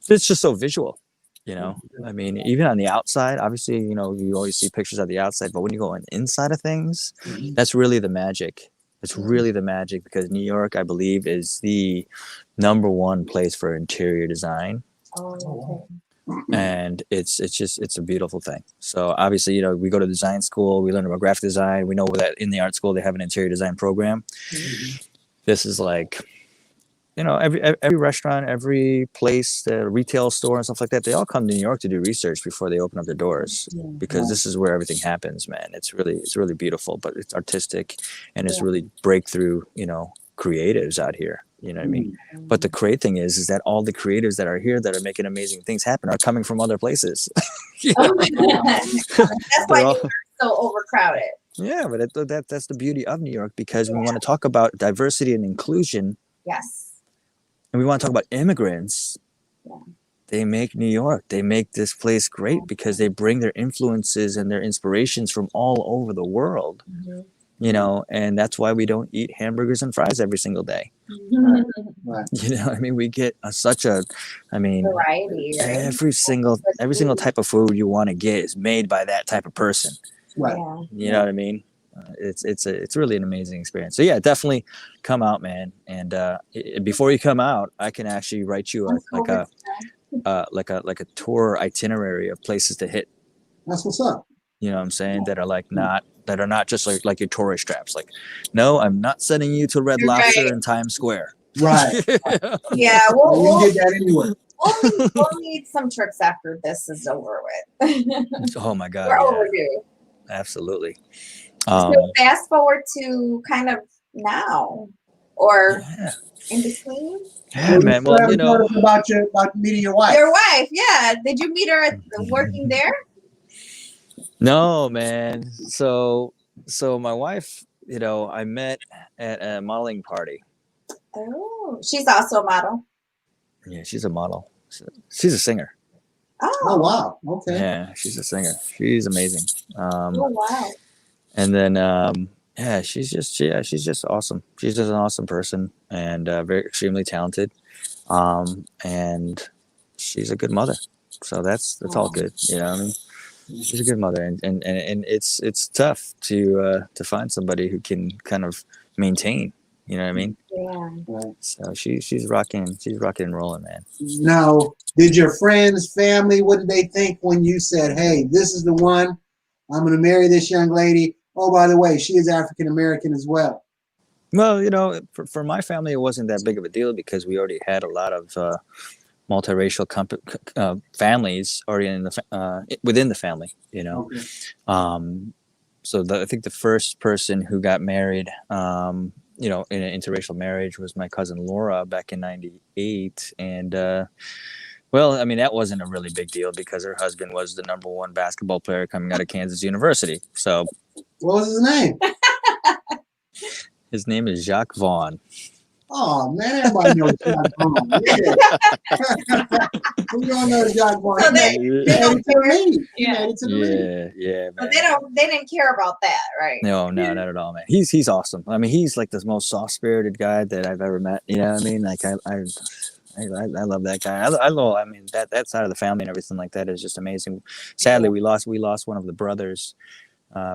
It's just so visual, you know. I mean, even on the outside, obviously, you know, you always see pictures of the outside, but when you go on inside of things, that's really the magic. It's really the magic, because New York, I believe, is the #1 place for interior design. Oh, And it's a beautiful thing. So obviously, you know, we go to design school, we learn about graphic design. We know that in the art school they have an interior design program. This is like, you know, every restaurant, every place, the retail store and stuff like that, they all come to New York to do research before they open up their doors, because this is where everything happens, man. It's really beautiful, but it's artistic, and it's really breakthrough, you know, creatives out here. You know what I mean? But the great thing is that all the creatives that are here that are making amazing things happen are coming from other places. You know? that's why New York's so overcrowded. Yeah, but that's the beauty of New York, because we want to talk about diversity and inclusion. Yes. And we want to talk about immigrants. They make New York, they make this place great, because they bring their influences and their inspirations from all over the world. You know, and that's why we don't eat hamburgers and fries every single day. Right. You know, I mean, we get Variety, right? every single type of food you want to get is made by that type of person. Right. Yeah. You know what I mean? It's really an amazing experience. So yeah, definitely come out, man. And before you come out, I can actually write you a tour itinerary of places to hit. That's what's up. You know what I'm saying? That are not just like your tourist traps. Like, no, I'm not sending you to Red Lobster in Times Square. Right. Yeah, We we'll can get that anywhere. we'll need some trips after this is over with. Oh my God. We're Yeah, overdue. absolutely. So fast forward to kind of now, or in between. Yeah, man. Well, you know, about meeting your wife. Your wife, yeah. Did you meet her working there? no, man. So my wife, you know, I met at a modeling party. Oh, she's also a model. Yeah, she's a model. She's a singer. Oh wow. Okay. Yeah, she's a singer. She's amazing. Oh wow. And then yeah, she's just awesome. She's just an awesome person, and very extremely talented. And she's a good mother. So that's all good. You know what I mean? She's a good mother, and it's tough to find somebody who can kind of maintain. You know what I mean? Yeah. Right. So she's rocking and rolling, man. Now, did your friends, family, what did they think when you said, "Hey, this is the one. I'm going to marry this young lady. Oh, by the way, she is African American as well." Well, you know, for my family, it wasn't that big of a deal, because we already had a lot of multiracial families already within the family. You know, so I think the first person who got married, you know, in an interracial marriage was my cousin Laura back in '98, and well, I mean, that wasn't a really big deal, because her husband was the #1 basketball player coming out of Kansas University. So, what was his name? His name is Jacques Vaughn. Oh man, everybody knows Jacques Vaughn. We all know Jacques Vaughn. So they don't Yeah. Yeah, man. But they didn't care about that, right? No, not at all, man. He's awesome. I mean, he's like the most soft-spirited guy that I've ever met. You know what I mean? Like I love that guy. I mean, that side of the family and everything like that is just amazing. Sadly, we lost one of the brothers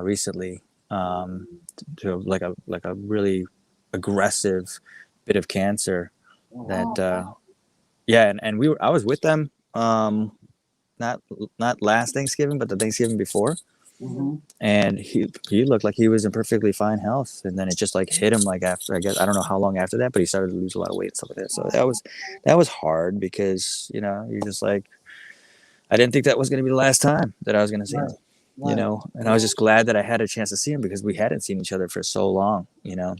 recently to like a really aggressive bit of cancer. That and I was with them not last Thanksgiving, but the Thanksgiving before. And he looked like he was in perfectly fine health, and then it just like hit him like after, I guess, I don't know how long after that, but he started to lose a lot of weight and stuff like that. So that was hard, because, you know, you're just like, I didn't think that was going to be the last time that I was going to see him, you know, and I was just glad that I had a chance to see him, because we hadn't seen each other for so long, you know.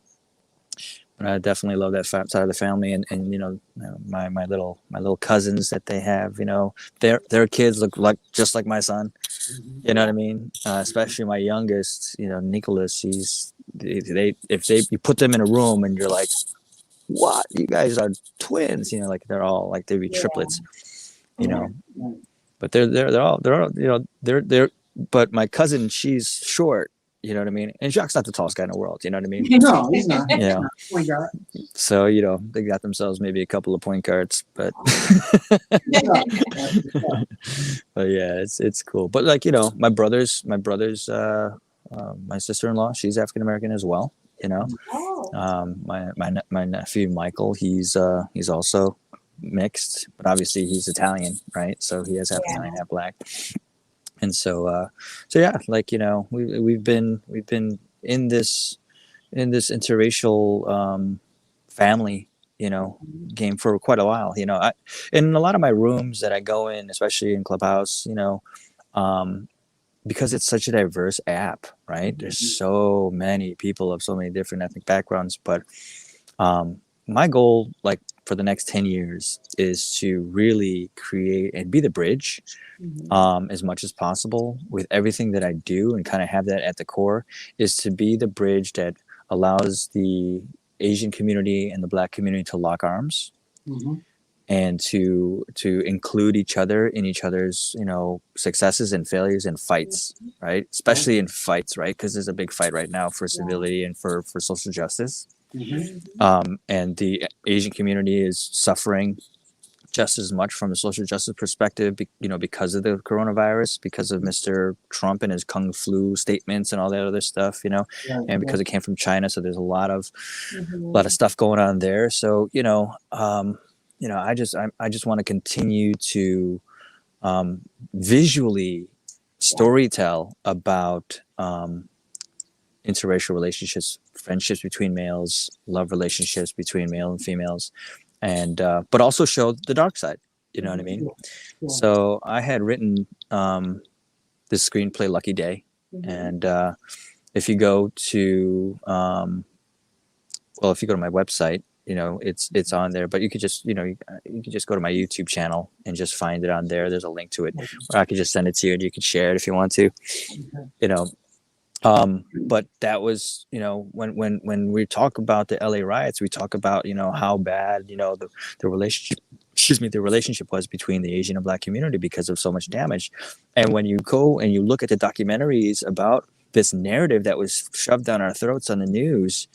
But I definitely love that side of the family, and you know, my little cousins that they have, you know, their kids look just like my son. You know what I mean? Especially my youngest, you know, Nicholas. If you put them in a room and you're like, what? You guys are twins? You know, like they'd be triplets. You know, but they're all, you know, but my cousin, she's short. You know what I mean? And Jacques not the tallest guy in the world. You know what I mean? No, he's not. You know, Point guard. so they got themselves maybe a couple of point guards, but but yeah, it's cool. But like my sister-in-law, she's African American as well. My nephew Michael, he's also mixed, but obviously he's Italian, right? So he has half Italian, half black. And so yeah, like we've been in this interracial family game for quite a while. In a lot of my rooms that I go in, especially in Clubhouse, because it's such a diverse app, right? There's so many people of so many different ethnic backgrounds, but my goal, like for the next 10 years, is to really create and be the bridge as much as possible with everything that I do, and kind of have that at the core, is to be the bridge that allows the Asian community and the Black community to lock arms and to include each other in each other's successes and failures and fights, right? Especially in fights, right? Because there's a big fight right now for civility and for social justice. And the Asian community is suffering just as much from a social justice perspective, because of the coronavirus, because of Mr. Trump and his Kung Flu statements and all that other stuff, and because it came from China. So there's a lot of stuff going on there. So, I just want to continue to visually storytell about interracial relationships, friendships between males, love relationships between male and females, and but also show the dark side. You know what I mean? Yeah. So I had written this screenplay, Lucky Day, and if you go to if you go to my website, it's on there. But you could just you could just go to my YouTube channel and just find it on there. There's a link to it, or I could just send it to you, and you could share it if you want to. But that was, when we talk about the LA riots, we talk about, how bad, the relationship was between the Asian and Black community because of so much damage. And when you go and you look at the documentaries about this narrative that was shoved down our throats on the news,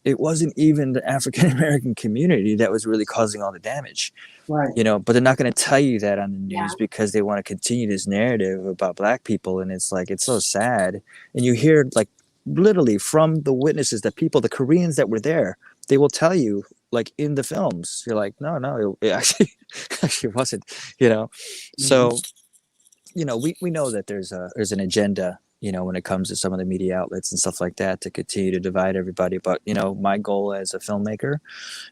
it wasn't even the African American community that was really causing all the damage. Right. But they're not going to tell you that on the news because they want to continue this narrative about Black people. And it's like, it's so sad. And you hear, like, literally from the witnesses, the Koreans that were there, they will tell you, like, in the films, you're like, no, it actually wasn't, So, we know that there's an agenda, when it comes to some of the media outlets and stuff like that, to continue to divide everybody. But, my goal as a filmmaker,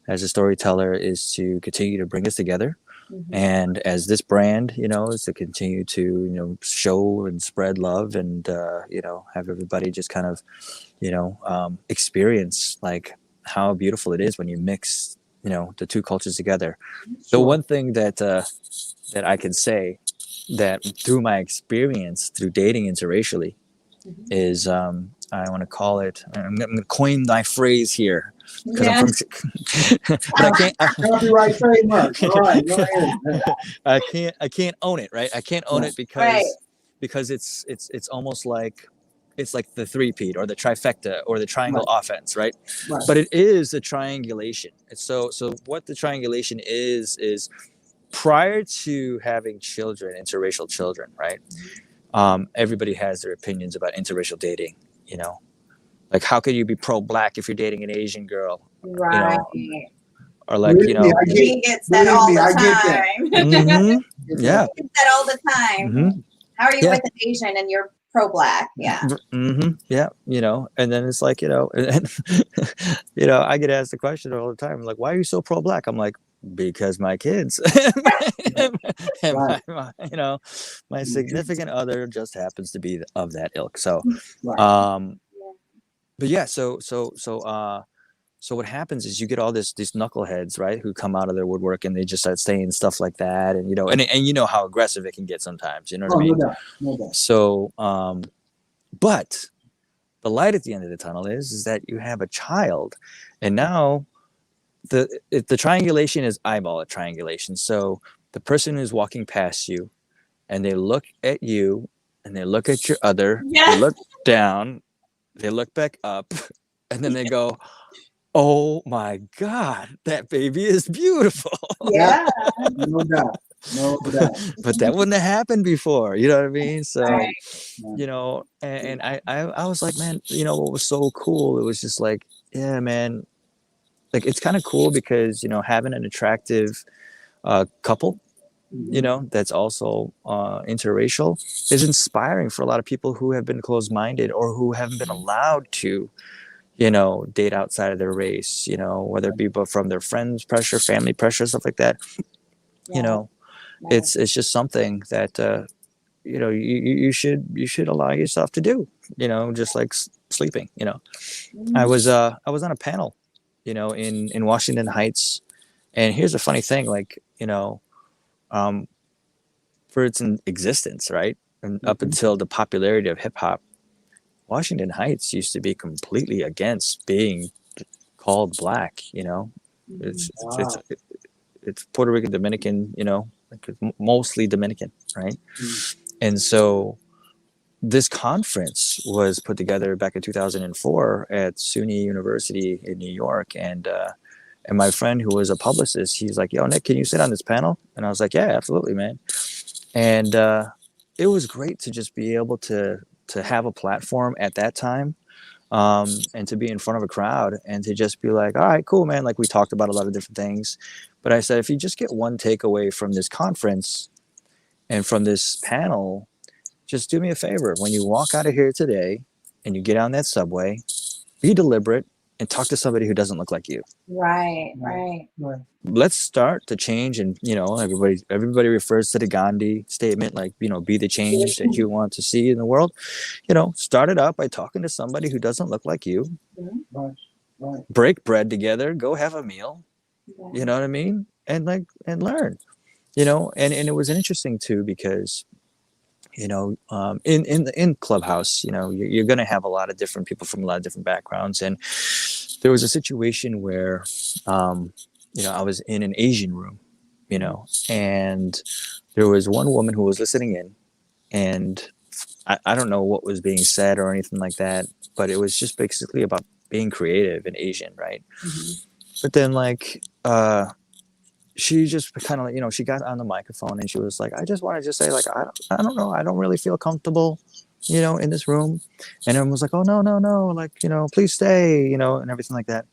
as a storyteller, is to continue to bring us together. And as this brand, is to continue to, show and spread love and, have everybody just kind of, experience, like, how beautiful it is when you mix, the two cultures together. The one thing that I can say, that through my experience through dating interracially, is I want to call it, I'm going to coin thy phrase here, because I'm from but I can't copyright trademark. All right, go ahead. I can't own it, right? I can't own it because it's almost like, it's like the three-peat or the trifecta or the triangle offense, right? But it is a triangulation. So what the triangulation is prior to having children, interracial children, right? Everybody has their opinions about interracial dating, like, how could you be pro-Black if you're dating an Asian girl? Right. Or like, he gets that all the time. Yeah. He gets that all the time. How are you with an Asian and you're pro-Black? Yeah. Yeah. And then it's like, and then, I get asked the question all the time, like, why are you so pro-Black? I'm like, because my kids and my significant other just happens to be of that ilk. So, but yeah, so what happens is you get all these knuckleheads, right, who come out of their woodwork and they just start saying stuff like that, and and how aggressive it can get sometimes, what I mean? No doubt. So, but the light at the end of the tunnel is that you have a child, and now the triangulation is eyeball triangulation. So the person who's walking past you, and they look at you and they look at your other, Yeah. they look down, they look back up, and then they go, oh my God, that baby is beautiful. Yeah. No doubt. No doubt. But that wouldn't have happened before. You know what I mean? So, Right. you know, and I was like, man, you know, what was so cool? It was just like, yeah, man, like it's kind of cool because, you know, having an attractive couple, you know, that's also interracial is inspiring for a lot of people who have been closed-minded or who haven't been allowed to, you know, date outside of their race, you know, whether it be from their friends pressure, family pressure, stuff like that. Yeah. You know, Right. it's just something that you know, you should allow yourself to do, you know, just like sleeping, you know. Mhm. I was on a panel, you know, in Washington Heights, and here's a funny thing, like, you know, um for its existence, right, and up until the popularity of hip hop, Washington Heights used to be completely against being called black, you know. it's Mhm. it's it's, it's Puerto Rican, Dominican, you know, like mostly Dominican, right? And so this conference was put together back in 2004 at SUNY University in New York, and my friend who was a publicist, he's like, "Yo, Nick, can you sit on this panel?" And I was like, "Yeah, absolutely, man." And it was great to just be able to have a platform at that time, and to be in front of a crowd and to just be like, "All right, cool, man." Like we talked about a lot of different things, but I said, if you just get one takeaway from this conference and from this panel, just do me a favor. When you walk out of here today and you get on that subway, be deliberate and talk to somebody who doesn't look like you. Right. Right. Right. Let's start to change. And, you know, everybody refers to the Gandhi statement, like, you know, be the change that you want to see in the world. You know, start it out by talking to somebody who doesn't look like you. Right. Right. Break bread together, go have a meal. Yeah. You know what I mean? And learn. You know, and it was interesting too because, you know, in Clubhouse, you know, you're going to have a lot of different people from a lot of different backgrounds. And there was a situation where, you know, I was in an Asian room, you know, and there was one woman who was listening in, and I don't know what was being said or anything like that, but it was just basically about being creative and Asian, right? Mhm. But then, like, she just kind of, you know, she got on the microphone and she was like, I just want to just say, like, I don't know, I don't really feel comfortable, you know, in this room. And everyone was like, oh, no, no, no, like, you know, please stay, you know, and everything like that.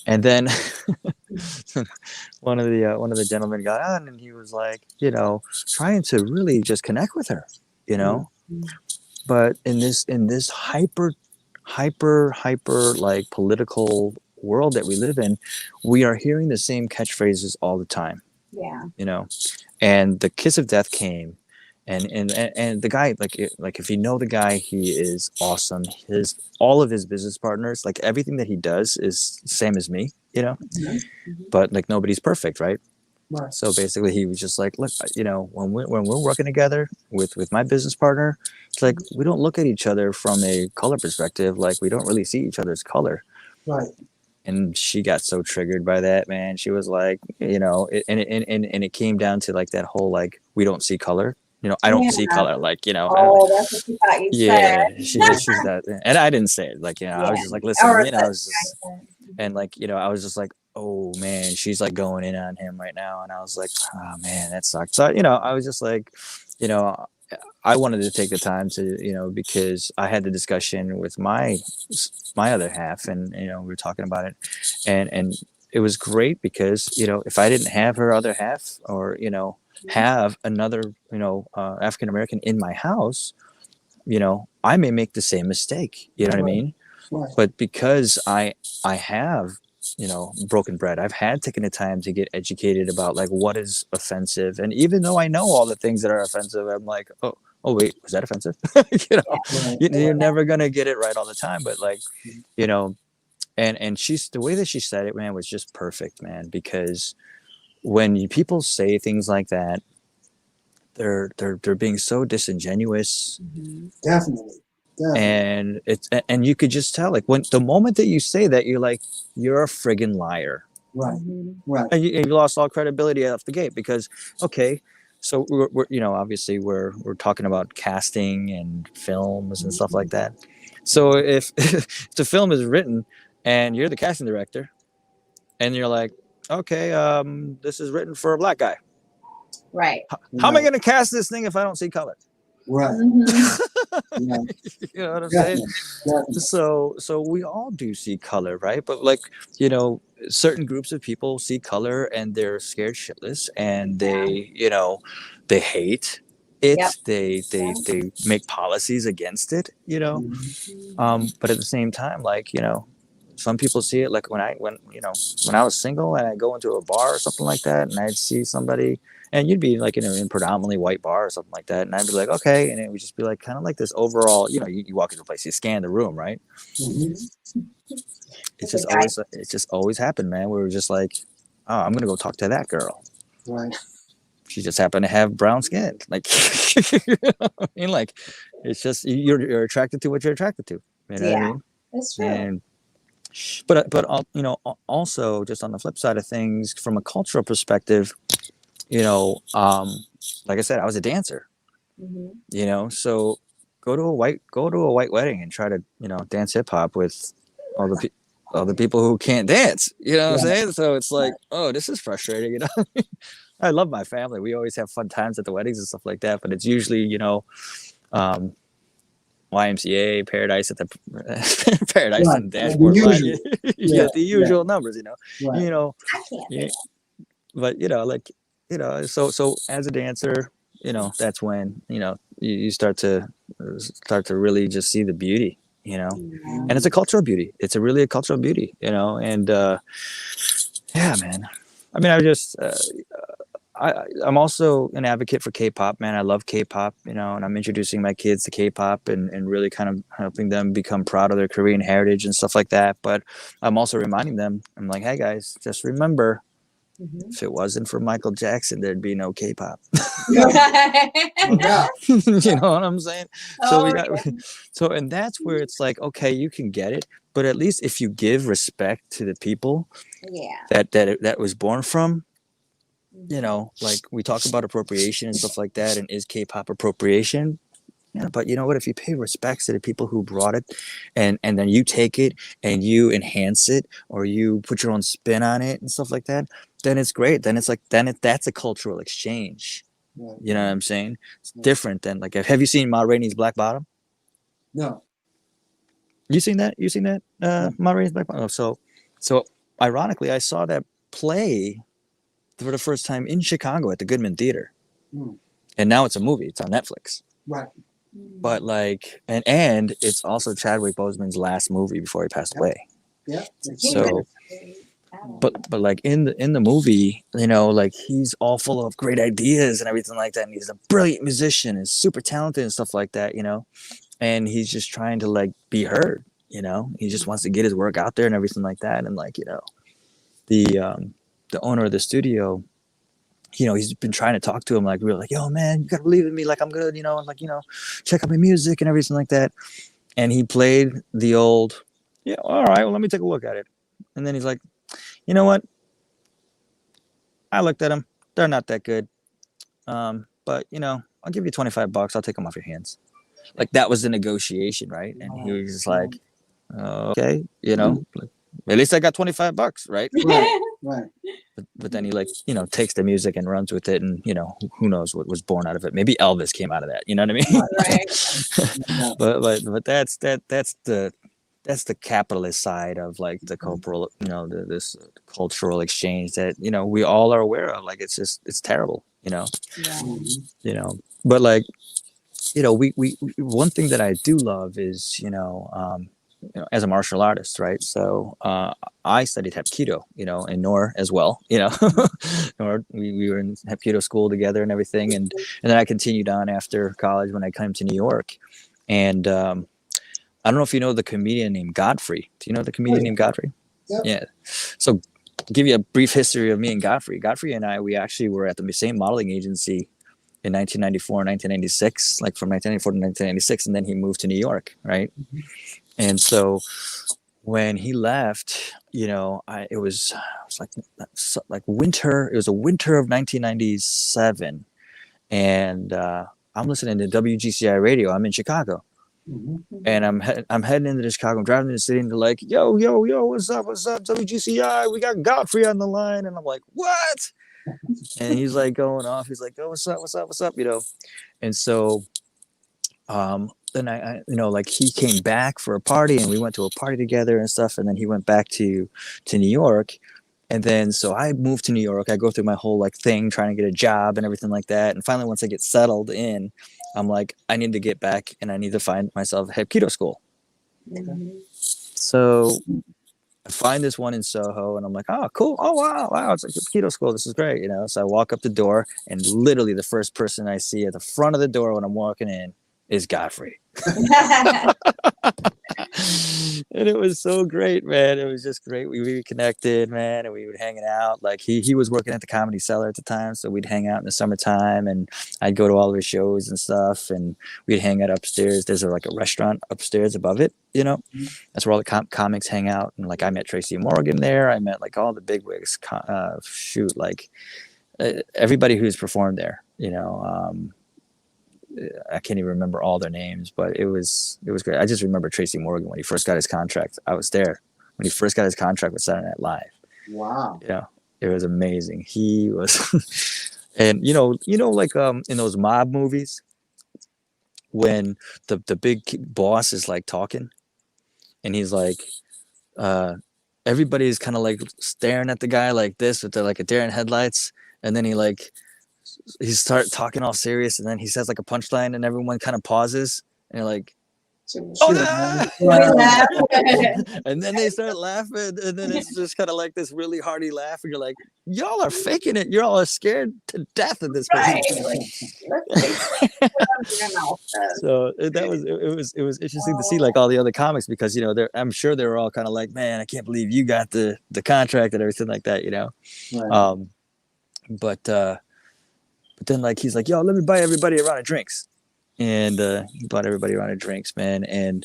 And then one of the gentlemen got on and he was like, you know, trying to really just connect with her, you know. But in this hyper like political world that we live in, we are hearing the same catchphrases all the time. Yeah. You know, and the kiss of death came, and the guy, like if you know the guy, he is awesome. All of his business partners, like everything that he does is the same as me, you know. But like nobody's perfect, right? Right. So basically, he was just like, look, you know, when we're working together with my business partner, it's like we don't look at each other from a color perspective. Like we don't really see each other's color. Right. And she got so triggered by that, man. She was like, you know, and it came down to like that whole like we don't see color. You know, I don't see Yeah. color. Like, you know, Oh, that's what you thought you yeah, said. she's that, and I didn't say it. Like, you know, I was Yeah. just like, listen, Or you know, I that was just, guy said. and like, you know, I was just like, oh man, she's like going in on him right now, and I was like, oh man, that sucks. So, you know, I was just like, you know, I wanted to take the time to, you know, because I had the discussion with my other half, and you know, we were talking about it, and it was great because, you know, if I didn't have her other half, or you know, have another, you know, African American in my house, you know, I may make the same mistake. You know what I mean? Right. But because I have, you know, broken bread, I've had taken the time to get educated about like what is offensive, and even though I know all the things that are offensive, I'm like, oh wait, was that offensive? You know, Right. you're never gonna get it right all the time, but like, you know, and she's, the way that she said it, man, was just perfect, man, because when people say things like that, they're being so disingenuous. Definitely. Definitely. And and you could just tell, like, when the moment that you say that, you're like, you're a friggin' liar. Right. Right. And you lost all credibility off the gate, because okay, so we're you know, obviously we're talking about casting and films and stuff like that. So if if the film is written and you're the casting director and you're like, okay, this is written for a black guy. Right. How am I going to cast this thing if I don't see color? Right. Mm-hmm. Yeah. You know what I'm saying? Definitely. So we all do see color, right? But like, you know, certain groups of people see color and they're scared shitless and they, you know, they hate it. Yep. They make policies against it, you know. But at the same time, like, you know, some people see it like when I was single and I go into a bar or something like that and I'd see somebody and you'd be like in a predominantly white bar or something like that and I'd be like, okay, and it would just be like kind of like this overall, you know, you walk into a place, you scan the room, right? It's just always happened, man. We were just like, oh, I'm gonna go talk to that girl. Right. She just happened to have brown skin. Like, you know what I mean, like, it's just you're attracted to what you're attracted to. You know what I mean? That's true. And but you know, also just on the flip side of things, from a cultural perspective, you know, like I said, I was a dancer. You know, so go to a white wedding and try to, you know, dance hip hop with all the people who can't dance. You know what I'm saying? So it's like, oh, this is frustrating. You know, I love my family. We always have fun times at the weddings and stuff like that. But it's usually, you know, YMCA, Paradise at the Paradise and Dashboard Light. You get the usual numbers, you know. Right. You know, I can't. but you know, like, you know, so as a dancer, you know, that's when, you know, you start to really just see the beauty, you know. And it's a cultural beauty. It's really a cultural beauty, you know. And yeah, man. I mean, I'm also an advocate for K-pop, man. I love K-pop, you know, and I'm introducing my kids to K-pop and really kind of helping them become proud of their Korean heritage and stuff like that. But I'm also reminding them, I'm like, hey guys, just remember, if it wasn't for Michael Jackson, there'd be no K-pop. You know what I'm saying? So and that's where it's like, okay, you can get it, but at least if you give respect to the people that was born from, you know, like we talk about appropriation and stuff like that, and is K-pop appropriation? Yeah, but you know what? If you pay respects to the people who brought it, and then you take it and you enhance it, or you put your own spin on it and stuff like that, then it's great. Then it's like that's a cultural exchange. You know what I'm saying? It's different than like, have you seen Ma Rainey's Black Bottom? No. You seen that? Ma Rainey's Black Bottom. So ironically, I saw that play for the first time in Chicago at the Goodman Theater, and now it's a movie. It's on Netflix. Right. But like, and it's also Chadwick Boseman's last movie before he passed away. Yeah. So, but like in the movie, you know, like he's all full of great ideas and everything like that, and he's a brilliant musician and super talented and stuff like that, you know, and he's just trying to like be heard, you know. He just wants to get his work out there and everything like that, and like, you know, the owner of the studio, you know, he's been trying to talk to him, like, really, like, yo, man, you gotta believe in me, like, I'm good, you know, like, you know, check out my music and everything like that. And he played the old, yeah, all right, well, let me take a look at it. And then he's like, you know what? I looked at them. They're not that good. But, you know, I'll give you $25. I'll take them off your hands. Like, that was the negotiation, right? And he was just like, okay, you know, like, at least I got $25, right? Right. But then he, like, you know, takes the music and runs with it, and, you know, who knows what was born out of it. Maybe Elvis came out of that, you know what I mean? But that's the capitalist side of like the cultural, you know, this cultural exchange that, you know, we all are aware of. Like, it's terrible, you know. You know, but like, you know, we one thing that I do love is, you know, as a martial artist, right? So I studied Hapkido, you know, and Nor as well, you know. Nor, we were in Hapkido school together and everything, and then I continued on after college when I came to New York. And I don't know if you know the comedian named Godfrey. Do you know the comedian named Godfrey? Yep. Yeah. So to give you a brief history of me and Godfrey. Godfrey and I, we actually were at the same modeling agency in 1994 and 1996, like from 1994 to 1996, and then he moved to New York, right? And so when he left, you know, it was like winter. It was a winter of 1997, and I'm listening to WGCI radio. I'm in Chicago, and I'm heading into Chicago. I'm driving to the city, and they're like, yo, what's up, WGCI? We got Godfrey on the line, and I'm like, what? And he's like going off. He's like, oh, what's up, you know? And so, then I like he came back for a party, and we went to a party together and stuff, and then he went back to New York. And then so I moved to New York. I go through my whole like thing trying to get a job and everything like that. And finally, once I get settled in, I'm like, I need to get back and I need to find myself a Hapkido school. So I find this one in Soho, and I'm like, oh, cool. Oh, wow. It's like a Hapkido school. This is great, you know? So I walk up the door, and literally the first person I see at the front of the door when I'm walking in is Godfrey. And it was so great, man. It was just great. We reconnected, man, and we would hanging out. Like he was working at the Comedy Cellar at the time, so we'd hang out in the summertime, and I'd go to all of his shows and stuff, and we'd hang out upstairs. There's like a restaurant upstairs above it, you know. That's where all the comics hang out. And like I met Tracy Morgan there. I met like all the bigwigs. Everybody who's performed there, you know. I can't even remember all their names, but it was great. I just remember Tracy Morgan when he first got his contract. I was there when he first got his contract with Saturday Night Live. Wow. Yeah, it was amazing. He was, and you know, like in those mob movies, when the big boss is like talking, and he's like, everybody's kind of like staring at the guy like this with like a deer in headlights, and then he starts talking all serious, and then he says like a punchline, and everyone kind of pauses, and you're like, oh no! And then they start laughing, and then it's just kind of like this really hearty laugh, and you're like, y'all are faking it. You all are scared to death at this point. So it was interesting to see like all the other comics, because you know I'm sure they were all kind of like, man, I can't believe you got the contract and everything like that, you know. Right. But then like he's like, yo, let me buy everybody a round of drinks. And he bought everybody a round of drinks, man. And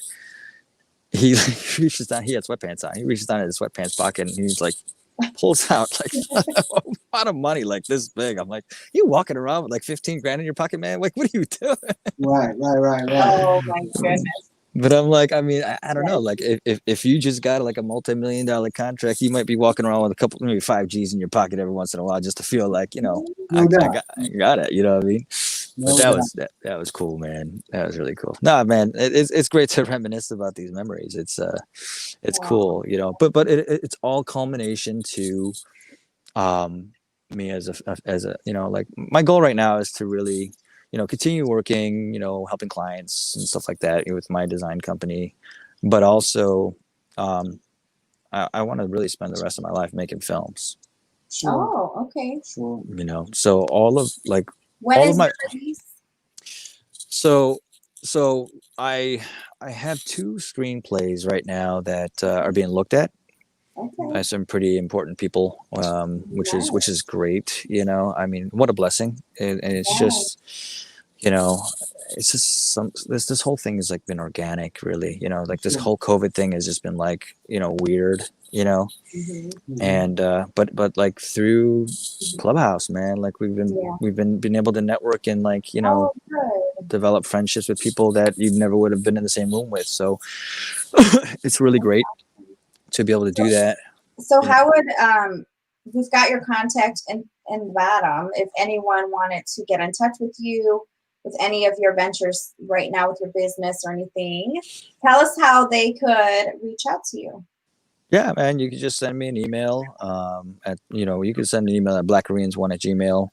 he reaches down, he had sweatpants on. He reaches down in his sweatpants pocket, and he's like, pulls out like a lot of money like this big. I'm like, you walking around with like 15 grand in your pocket, man? Like, what are you doing? Right. Oh my goodness. But I'm like, I mean, I don't know. Like, if you just got like a multi-million-dollar contract, you might be walking around with a couple, maybe 5 G's in your pocket every once in a while, just to feel like, you know, I got it. You know what I mean? But that was cool, man. That was really cool. Nah, man, it's great to reminisce about these memories. It's cool, you know. But it's all culmination to, me as a you know, like my goal right now is to really, you know, continue working, you know, helping clients and stuff like that with my design company, but also, I want to really spend the rest of my life making films. Sure. Oh, okay. Sure. You know, so all of like when all is of my the release? So I have 2 screenplays right now that are being looked at by some pretty important people, which is great. You know, I mean, what a blessing, and it's just, you know, it's just this whole thing has like been organic, really. You know, like this whole COVID thing has just been like, you know, weird. You know, and but like through Clubhouse, man, like we've been able to network and like, you know, develop friendships with people that you never would have been in the same room with. So it's really great to be able to do that. So how would we've got your contact in the bottom, if anyone wanted to get in touch with you with any of your ventures right now with your business or anything, tell us how they could reach out to you. Yeah, man, you can just send me an email you can send an email at blackkoreans1@gmail.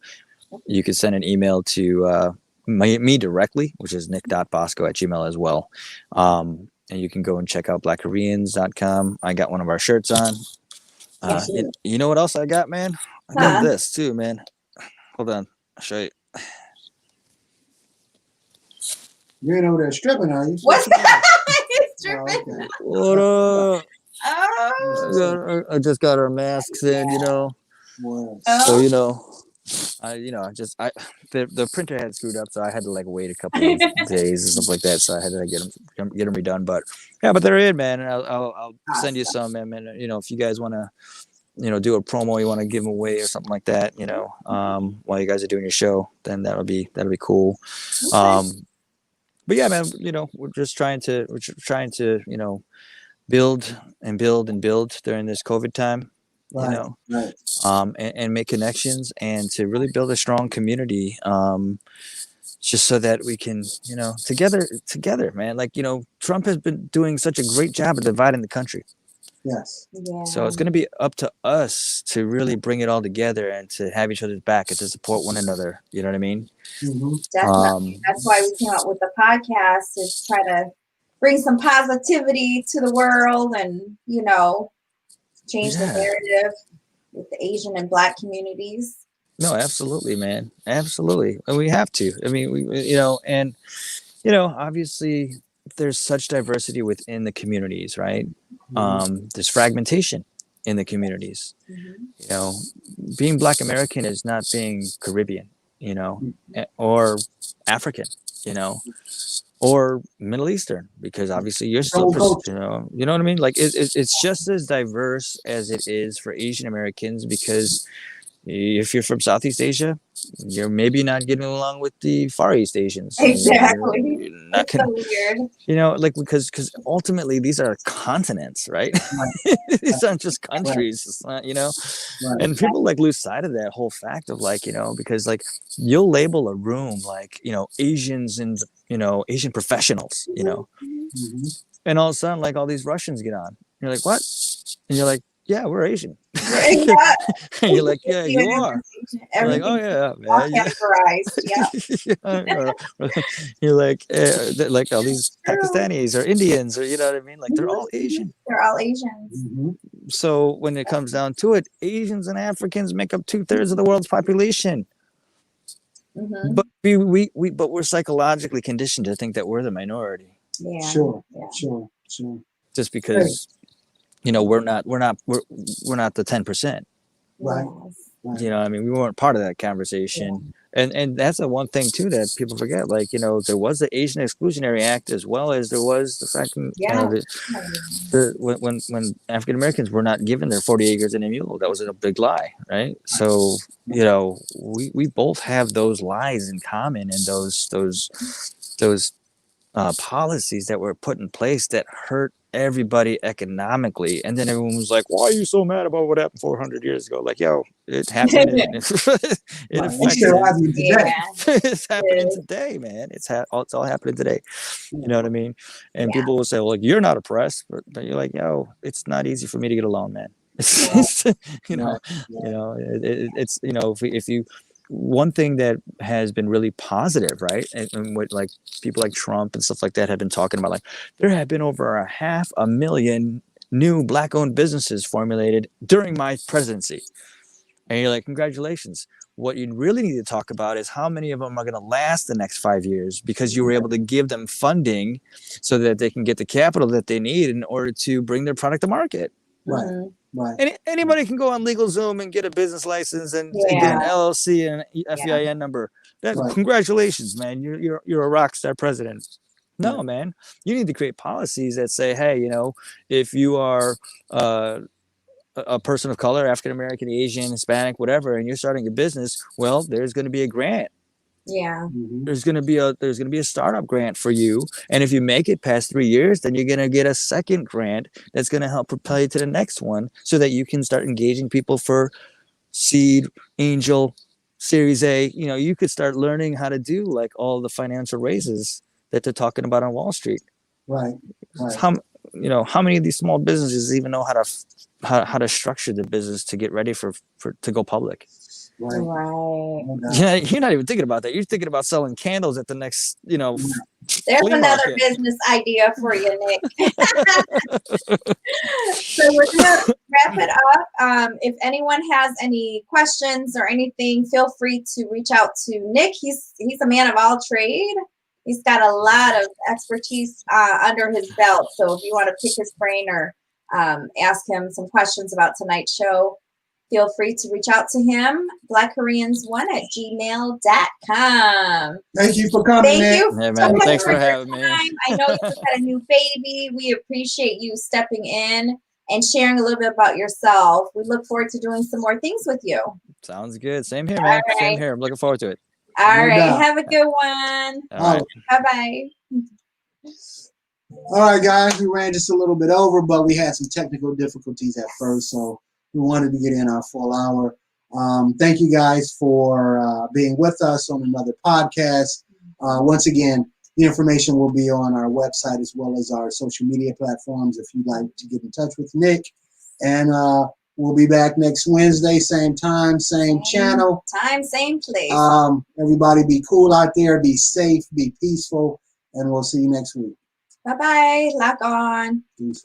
You can send an email to me directly, which is nick.bosco@gmail as well. And you can go and check out blackkoreans.com. I got one of our shirts on. You know what else I got, man? I got this too, man. Hold on, I'll show you. You ain't over there stripping, are you? What's that? Stripping. Oh, okay. What up? Oh. I just got our masks in, you know. Wow. So you know, the printer had screwed up, so I had to like wait a couple of days and stuff like that. So I had to get them redone. But yeah, but they're in, man. And I'll send you some, and you know, if you guys want to do a promo you want to give them away or something like that, while you guys are doing your show, then that'll be cool. Okay. But yeah, man, we're trying to build and build and build during this COVID time, Right. and make connections and to really build a strong community, just so that we can, together, man, like, Trump has been doing such a great job of dividing the country. Yes. Yeah. So it's going to be up to us to really bring it all together and to have each other's back and to support one another. You know what I mean? Mm-hmm. Definitely. That's why we came up with the podcast, is try to bring some positivity to the world and, change the narrative with the Asian and Black communities. No, absolutely, man. Absolutely. And we have to. I mean, obviously there's such diversity within the communities, right? Mm-hmm. There's fragmentation in the communities. Mm-hmm. Being Black American is not being Caribbean, or African, or Middle Eastern, because obviously you're still, you know what I mean? Like it's just as diverse as it is for Asian Americans, because if you're from Southeast Asia, you're maybe not getting along with the Far East Asians. Exactly. You're not It's so weird. Because ultimately these are continents, right? These aren't just countries. It's not, and people lose sight of that whole fact of because you'll label a room like, Asians and, Asian professionals, Mm-hmm. and all of a sudden, all these Russians get on. You're like, what? And you're like, yeah, we're Asian. And you're like, yeah, you are. You're like, oh yeah, man. Categorized. Yeah. You're like all these Pakistanis or Indians, or what I mean? Like they're all Asian. They're all Asians. Mm-hmm. So when it comes down to it, Asians and Africans make up 2/3 of the world's population. Mm-hmm. But we're psychologically conditioned to think that we're the minority. Yeah. Sure. Just because we're not the 10%. Right. I mean, we weren't part of that conversation. And that's the one thing too that people forget. There was the Asian Exclusionary Act, as well as there was the fact when African Americans were not given their 40 acres and a mule. That was a big lie, right? So we both have those lies in common, and those policies that were put in place that hurt everybody economically. And then everyone was like, why are you so mad about what happened 400 years ago? Like, yo, it happened. It's happening today, man. It's all happening today. You know what I mean? And people will say, well, you're not oppressed, but you're like, yo, it's not easy for me to get along, man. It's if you one thing that has been really positive, right? And what people like Trump and stuff like that have been talking about, there have been over 500,000 new Black-owned businesses formulated during my presidency. And you're like, congratulations. What you really need to talk about is how many of them are going to last the next 5 years, because you were able to give them funding so that they can get the capital that they need in order to bring their product to market. Right. Right. Anybody can go on LegalZoom and get a business license and get an LLC and an FEIN number. Congratulations, man! You're a rock star president. No, man, you need to create policies that say, hey, if you are a person of color, African American, Asian, Hispanic, whatever, and you're starting a business, well, there's going to be a grant. Yeah. Mm-hmm. There's going to be a startup grant for you, and if you make it past 3 years, then you're going to get a second grant that's going to help propel you to the next one, so that you can start engaging people for seed, angel, Series A. You could start learning how to do all the financial raises that they're talking about on Wall Street. Right. How many of these small businesses even know how to structure the business to get ready to go public? Right. Yeah, you're not even thinking about that. You're thinking about selling candles at the next, There's another business idea for you, Nick. So we're gonna wrap it up. If anyone has any questions or anything, feel free to reach out to Nick. He's a man of all trade. He's got a lot of expertise under his belt. So if you want to pick his brain or ask him some questions about tonight's show, feel free to reach out to him, blackkoreans1@gmail.com. Thank you for coming. Thank you so much. Thanks for having me. I know you just had a new baby. We appreciate you stepping in and sharing a little bit about yourself. We look forward to doing some more things with you. Sounds good. Same here, man. All Same right. here. I'm looking forward to it. All No right. doubt. Have a good one. All right. Bye-bye. All right, guys, we ran just a little bit over, but we had some technical difficulties at first, so we wanted to get in our full hour. Thank you guys for being with us on another podcast. Once again, the information will be on our website as well as our social media platforms if you'd like to get in touch with Nick. And we'll be back next Wednesday, same time, same channel. Time, same place. Everybody be cool out there, be safe, be peaceful, and we'll see you next week. Bye-bye. Lock on. Peace.